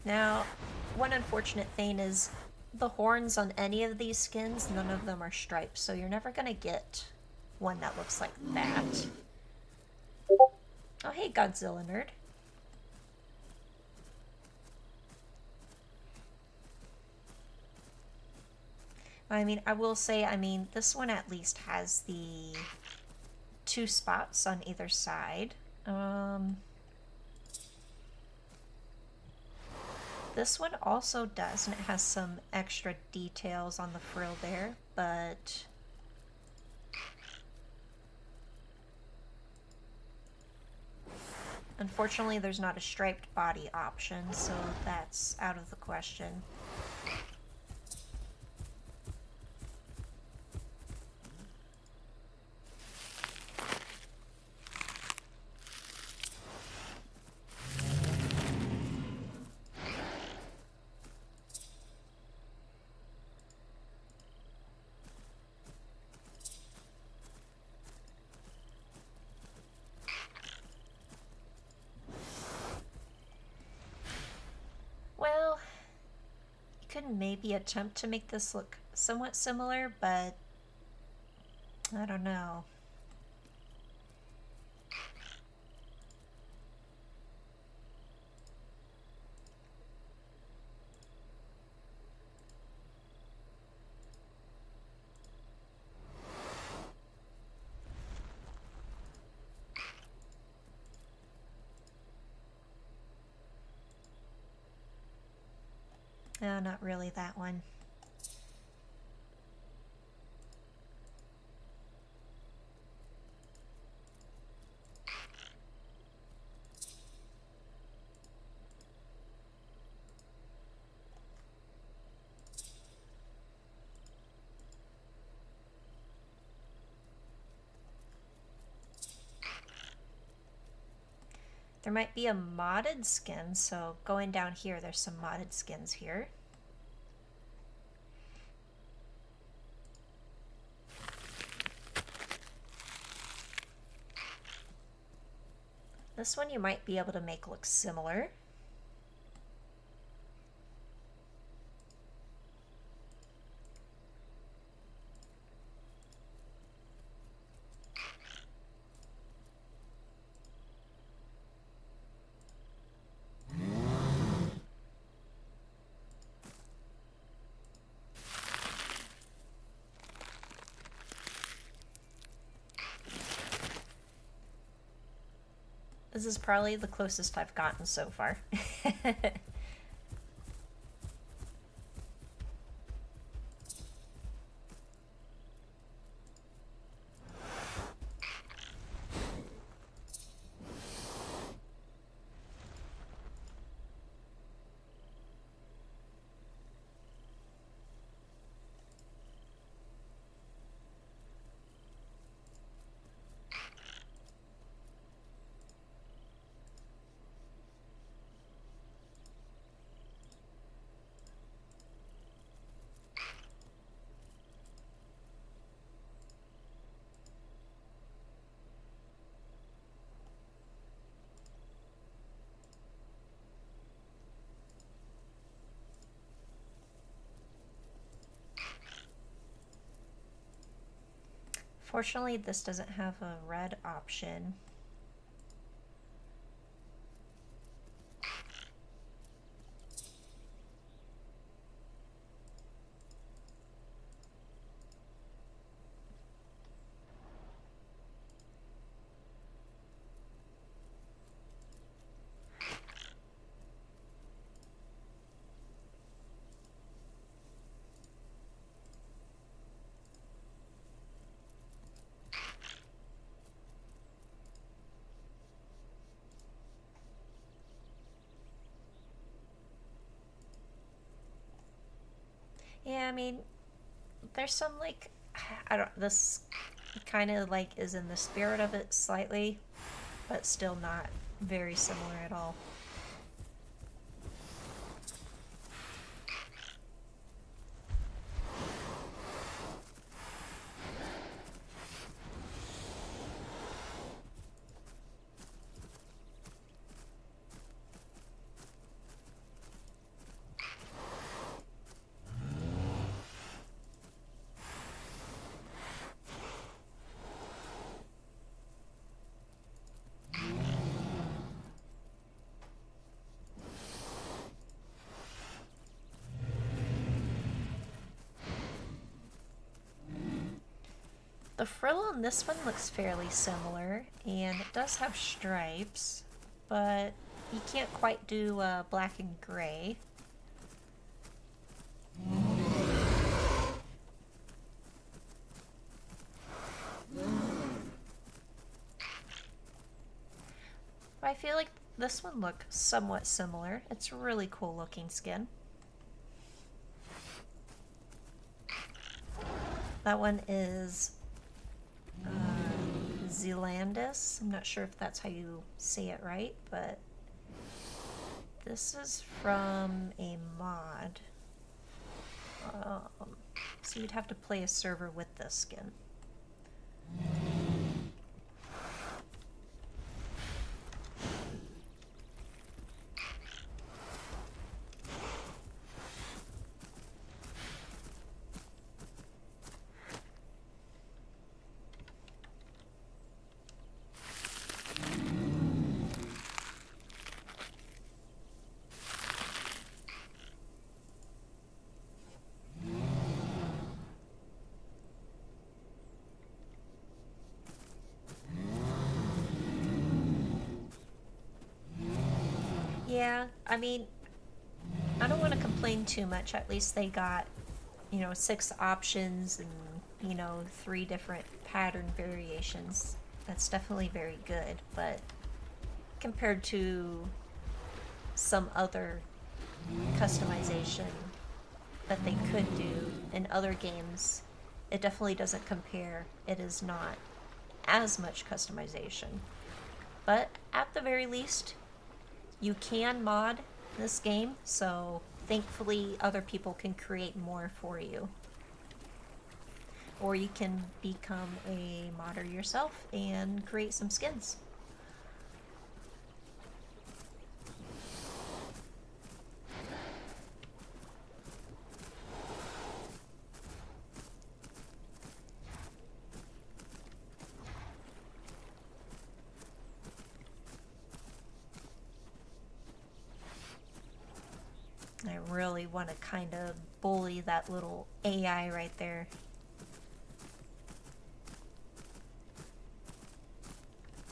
Now, one unfortunate thing is the horns on any of these skins, none of them are striped, so you're never gonna get one that looks like that. Oh, hey, Godzilla nerd. I mean, I will say, this one at least has the 2 spots on either side. This one also does, and it has some extra details on the frill there, but unfortunately there's not a striped body option, so that's out of the question. Well, you could maybe attempt to make this look somewhat similar, but I don't know. No, not really that one. There might be a modded skin, so going down here, there's some modded skins here. This one you might be able to make look similar. This is probably the closest I've gotten so far. Fortunately, this doesn't have a red option. Yeah, I mean, there's some like, I don't, this kind of like is in the spirit of it slightly, but still not very similar at all. The frill on this one looks fairly similar, and it does have stripes, but you can't quite do black and gray. But I feel like this one looks somewhat similar. It's a really cool looking skin. That one is Zealandus. I'm not sure if that's how you say it right, but this is from a mod. So you'd have to play a server with this skin. Yeah, I mean, I don't want to complain too much. At least they got, 6 options and, 3 different pattern variations. That's definitely very good, but compared to some other customization that they could do in other games, it definitely doesn't compare. It is not as much customization. But at the very least, you can mod this game, so thankfully other people can create more for you. Or you can become a modder yourself and create some skins. I really want to kind of bully that little AI right there.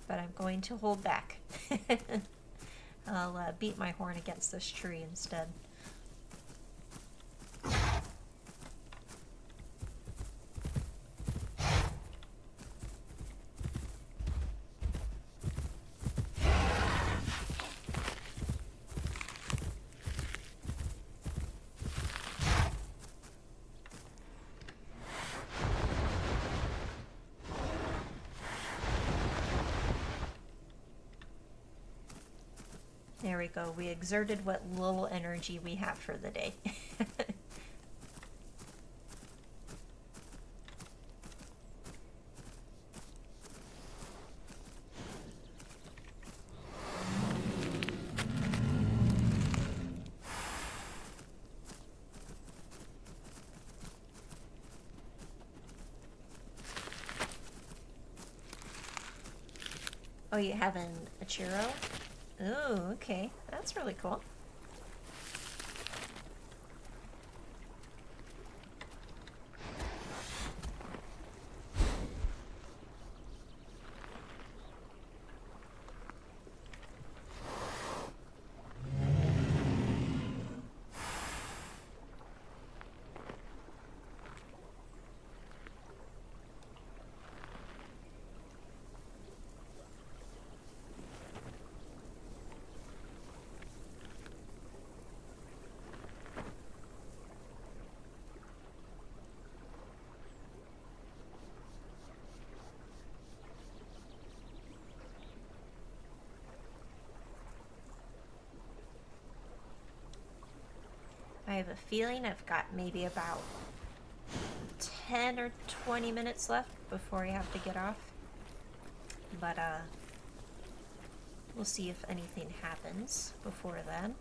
But I'm going to hold back. I'll beat my horn against this tree instead. There we go. We exerted what little energy we have for the day. Oh, you having a churro? Ooh, okay. That's really cool. I have a feeling I've got maybe about 10 or 20 minutes left before I have to get off. But, we'll see if anything happens before then.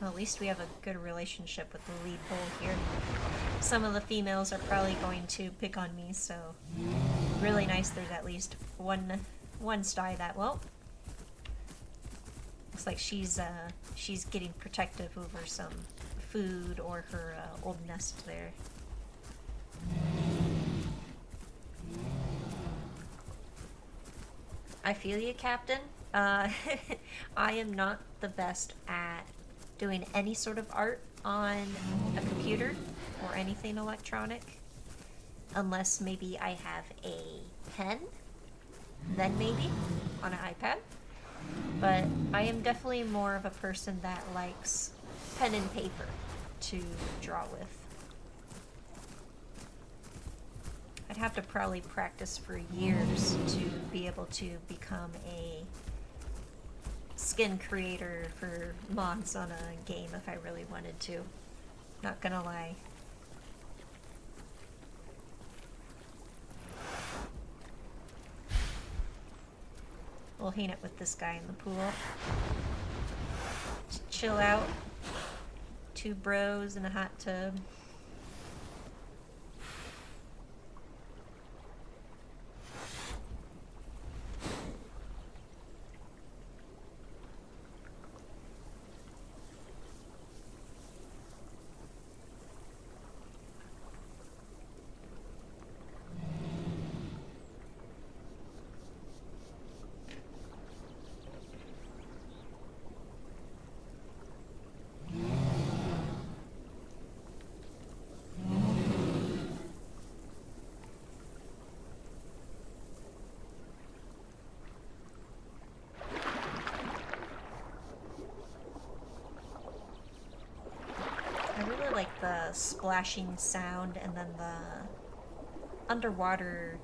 Well, at least we have a good relationship with the lead bull here. Some of the females are probably going to pick on me, so really nice there's at least one sty that, well, looks like she's getting protective over some food or her old nest there. I feel you, Captain. I am not the best at doing any sort of art on a computer or anything electronic, unless maybe I have a pen, then maybe on an iPad. But I am definitely more of a person that likes pen and paper to draw with. I'd have to probably practice for years to be able to become a skin creator for mods on a game if I really wanted to. Not gonna lie. We'll hang it with this guy in the pool. Just chill out. Two bros in a hot tub. I really like the splashing sound and then the underwater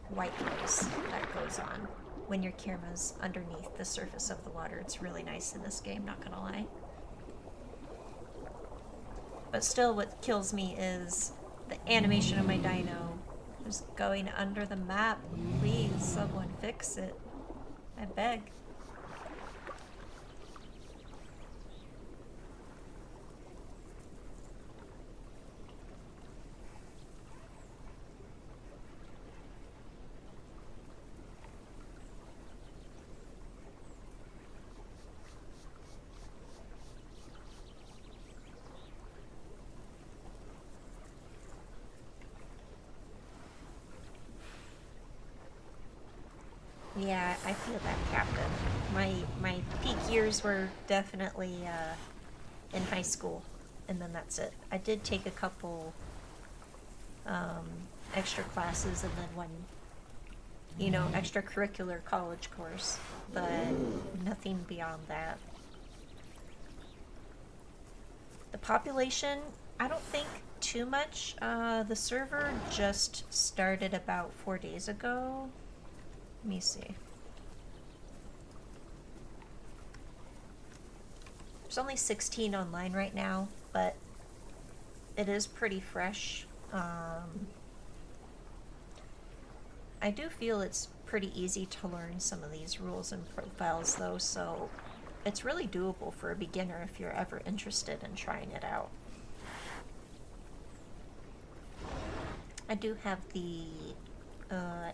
white noise that goes on when your camera's underneath the surface of the water. It's really nice in this game, not gonna lie. But still, what kills me is the animation of my dino just going under the map. Please, someone fix it. I beg. Yeah, I feel that, Captain. My peak years were definitely in high school, and then that's it. I did take a couple extra classes and then one, extracurricular college course, but nothing beyond that. The population, I don't think too much. The server just started about 4 days ago. Let me see. There's only 16 online right now, but it is pretty fresh. I do feel it's pretty easy to learn some of these rules and profiles though, so it's really doable for a beginner if you're ever interested in trying it out. I do have the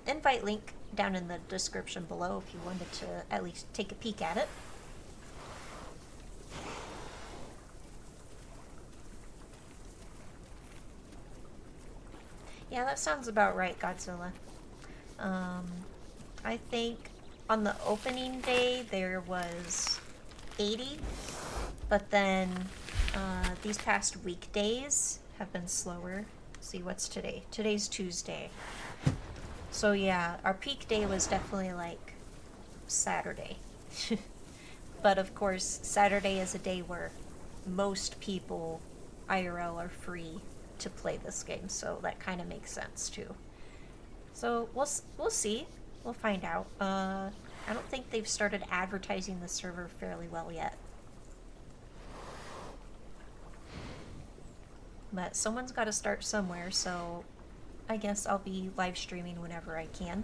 invite link down in the description below if you wanted to at least take a peek at it. Yeah, that sounds about right, Godzilla. I think on the opening day there was 80, but then these past weekdays have been slower. Let's see, what's today? Today's Tuesday. So yeah, our peak day was definitely like Saturday. But of course, Saturday is a day where most people IRL are free to play this game, so that kind of makes sense too. So we'll see. We'll find out. I don't think they've started advertising the server fairly well yet. But someone's got to start somewhere, so I guess I'll be live streaming whenever I can.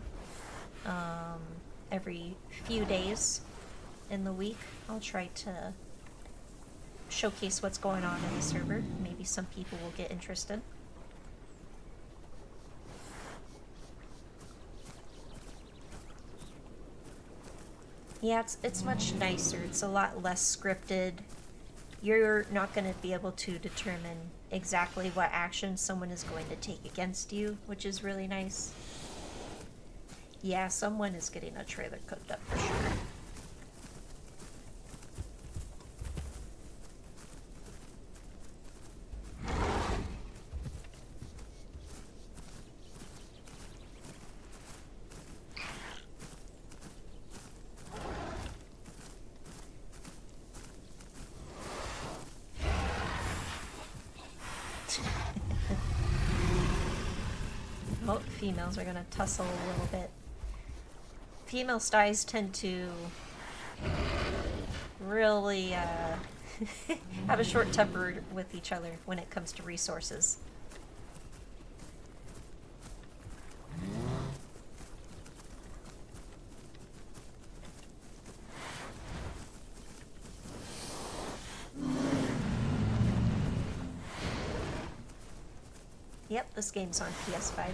Every few days in the week, I'll try to showcase what's going on in the server. Maybe some people will get interested. Yeah, it's much nicer. It's a lot less scripted. You're not going to be able to determine exactly what action someone is going to take against you, which is really nice. Yeah, someone is getting a trailer cooked up for sure. Oh, females are gonna tussle a little bit. Female styes tend to really have a short temper with each other when it comes to resources. Yep, this game's on PS5.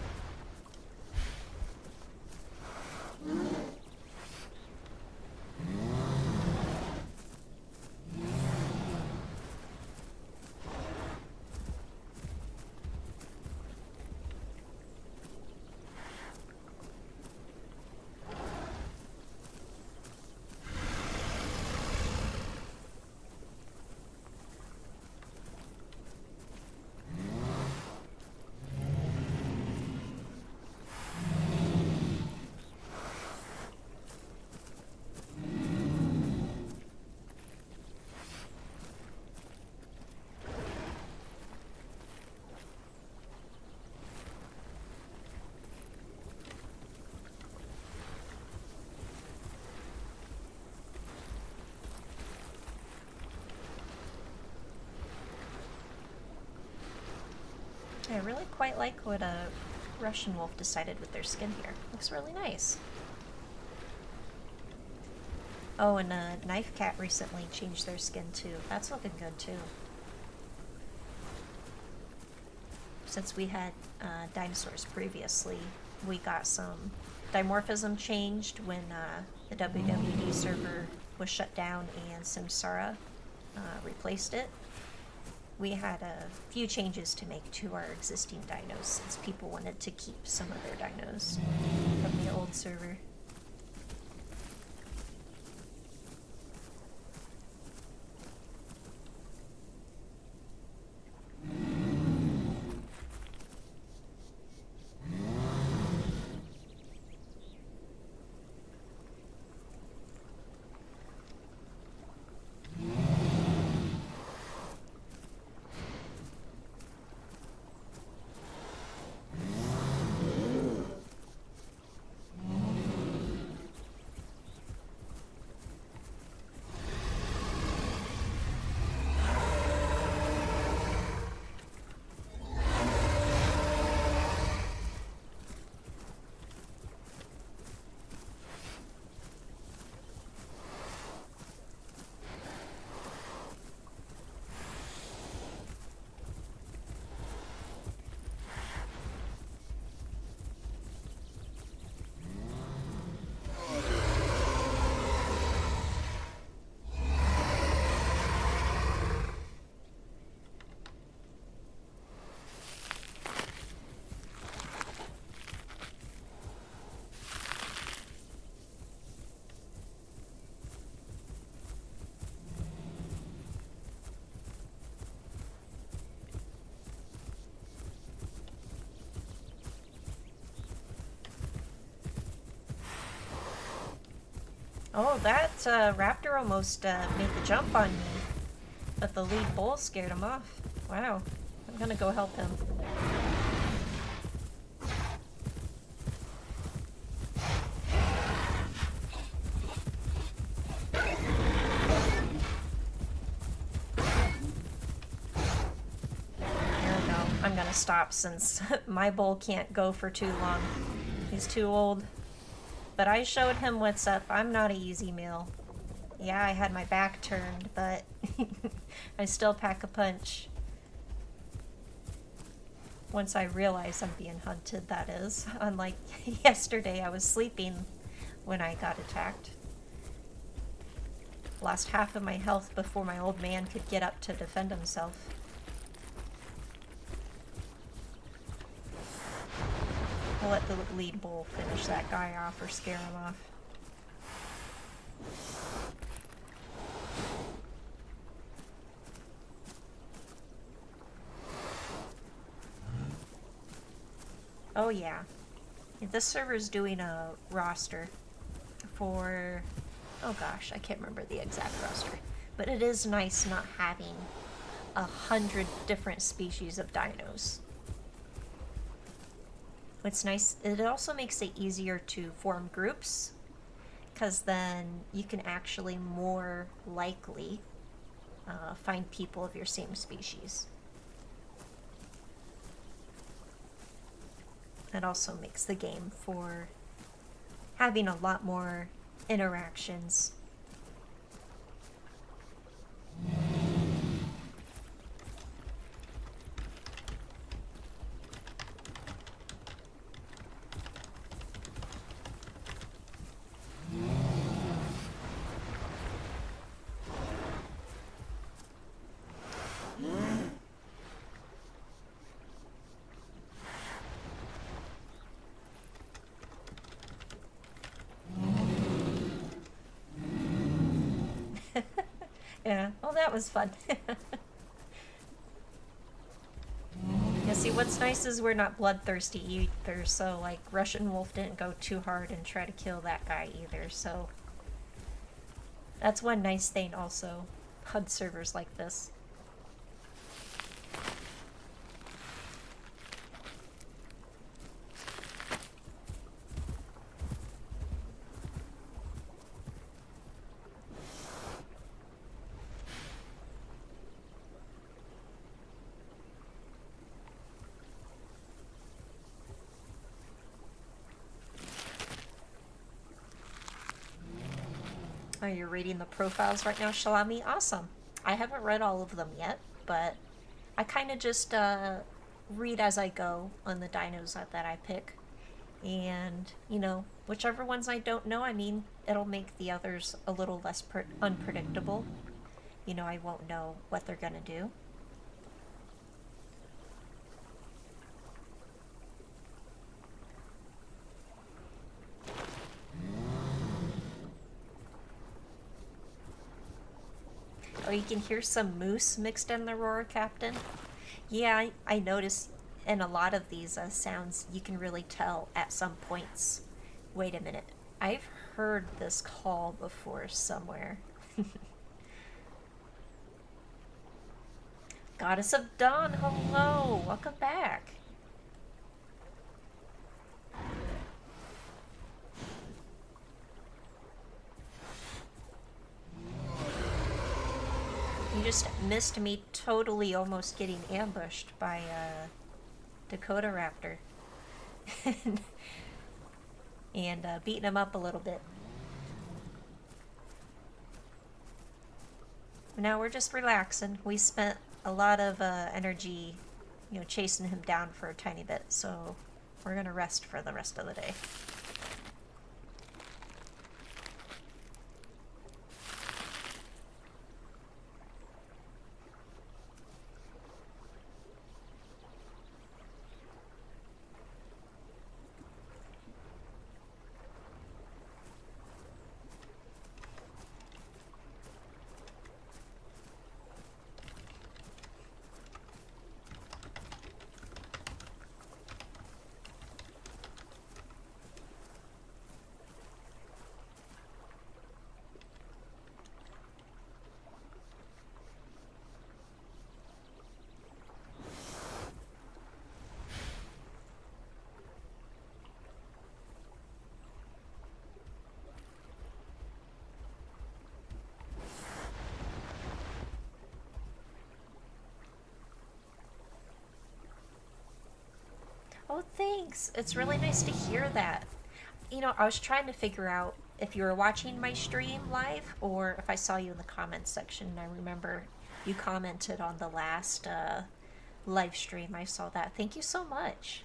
I really quite like what a Russian wolf decided with their skin here. Looks really nice. Oh, and a knife cat recently changed their skin too. That's looking good too. Since we had dinosaurs previously, we got some dimorphism changed when the WWD server was shut down and Samsara replaced it. We had a few changes to make to our existing dinos since people wanted to keep some of their dinos from the old server. Oh, that raptor almost made the jump on me, but the lead bull scared him off. Wow, I'm gonna go help him. There we go. I'm gonna stop since my bull can't go for too long. He's too old. But I showed him what's up. I'm not an easy meal. Yeah, I had my back turned, but I still pack a punch. Once I realize I'm being hunted, that is. Unlike yesterday, I was sleeping when I got attacked. Lost half of my health before my old man could get up to defend himself. I'll let the lead bull finish that guy off or scare him off. Oh yeah. This server's doing a roster for... oh gosh, I can't remember the exact roster. But it is nice not having 100 different species of dinos. What's nice, it also makes it easier to form groups, because then you can actually more likely find people of your same species. It also makes the game for having a lot more interactions. Yeah, well, that was fun. Yeah, see, what's nice is we're not bloodthirsty either, so, like, Russian Wolf didn't go too hard and try to kill that guy either, so... That's one nice thing, also. HUD servers like this. Oh, you're reading the profiles right now, Shalami? Awesome. I haven't read all of them yet, but I kind of just read as I go on the dinos that I pick. And, you know, whichever ones I don't know, I mean, it'll make the others a little less unpredictable. You know, I won't know what they're gonna do. Oh, you can hear some moose mixed in the roar, Captain? Yeah, I noticed in a lot of these sounds, you can really tell at some points. Wait a minute. I've heard this call before somewhere. Goddess of Dawn, hello! Welcome back. You just missed me totally almost getting ambushed by Dakota Raptor. and beating him up a little bit. Now we're just relaxing. We spent a lot of energy, you know, chasing him down for a tiny bit, so we're gonna rest for the rest of the day. Oh, thanks. It's really nice to hear that. You know, I was trying to figure out if you were watching my stream live or if I saw you in the comments section. I remember you commented on the last live stream. I saw that. Thank you so much.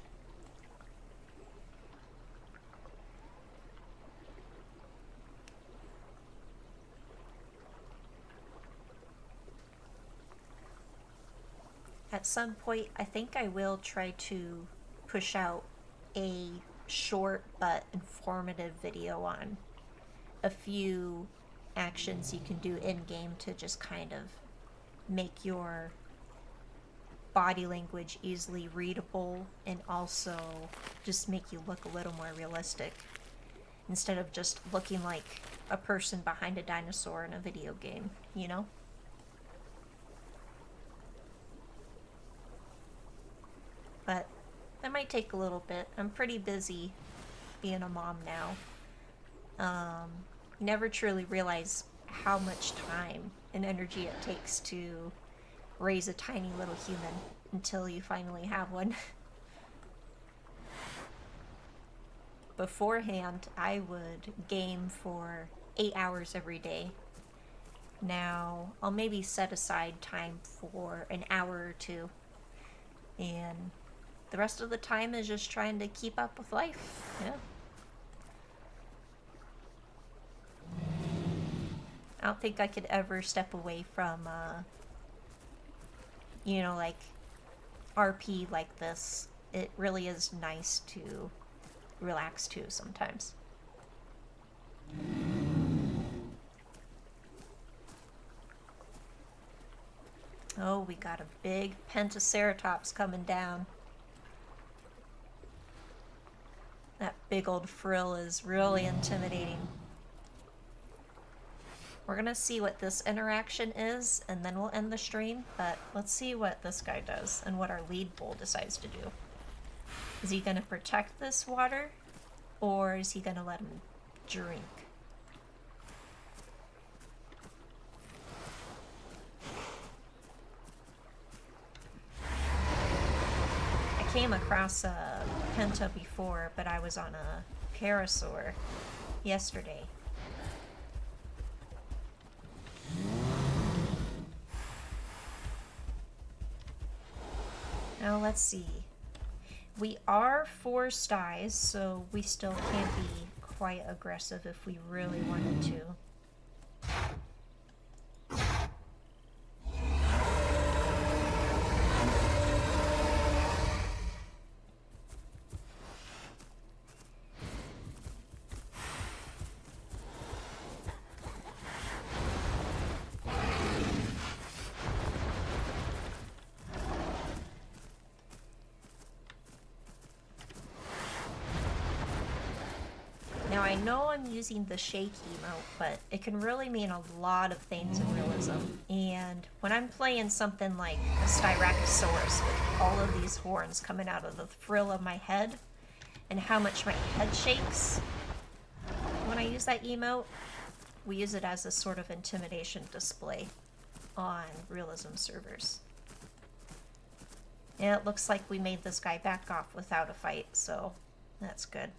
At some point, I think I will try to push out a short but informative video on a few actions you can do in game to just kind of make your body language easily readable and also just make you look a little more realistic instead of just looking like a person behind a dinosaur in a video game, you know? But that might take a little bit. I'm pretty busy being a mom now. You never truly realize how much time and energy it takes to raise a tiny little human until you finally have one. Beforehand, I would game for 8 hours every day. Now, I'll maybe set aside time for an hour or two, and the rest of the time is just trying to keep up with life. Yeah. I don't think I could ever step away from, you know, like, RP like this. It really is nice to relax too sometimes. Oh, we got a big Pentaceratops coming down. That big old frill is really intimidating. We're gonna see what this interaction is, and then we'll end the stream, but let's see what this guy does and what our lead bull decides to do. Is he gonna protect this water, or is he gonna let him drink? I came across a penta before, but I was on a parasaur yesterday. Now let's see. We are 4 styes, so we still can't be quite aggressive if we really wanted to. Now I know I'm using the shake emote, but it can really mean a lot of things in Realism. And when I'm playing something like a Styracosaurus with all of these horns coming out of the frill of my head, and how much my head shakes when I use that emote, we use it as a sort of intimidation display on Realism servers. And it looks like we made this guy back off without a fight, so that's good.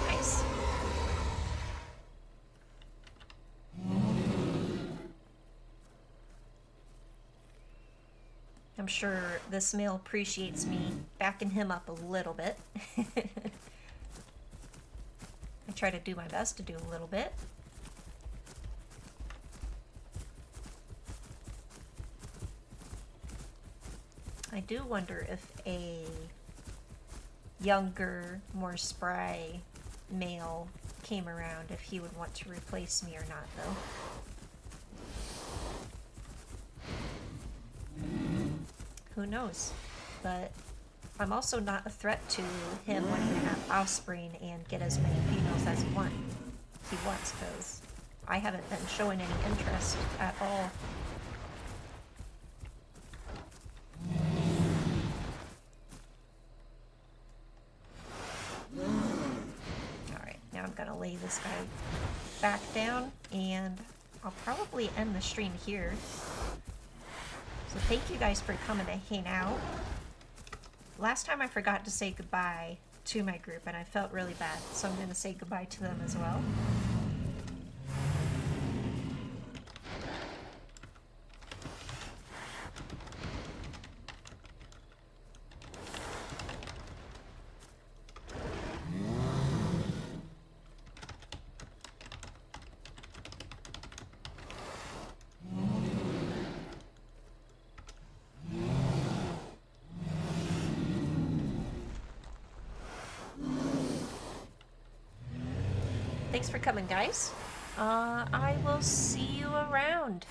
Nice. I'm sure this male appreciates me backing him up a little bit. I try to do my best to do a little bit. I do wonder if a younger, more spry male came around, if he would want to replace me or not, though. Who knows? But I'm also not a threat to him wanting to have offspring and get as many females as he wants, because I haven't been showing any interest at all. Alright, now I'm gonna lay this guy back down, and I'll probably end the stream here. So thank you guys for coming to hang out. Last time I forgot to say goodbye to my group, and I felt really bad, so I'm going to say goodbye to them as well. Thanks for coming, guys. I will see you around.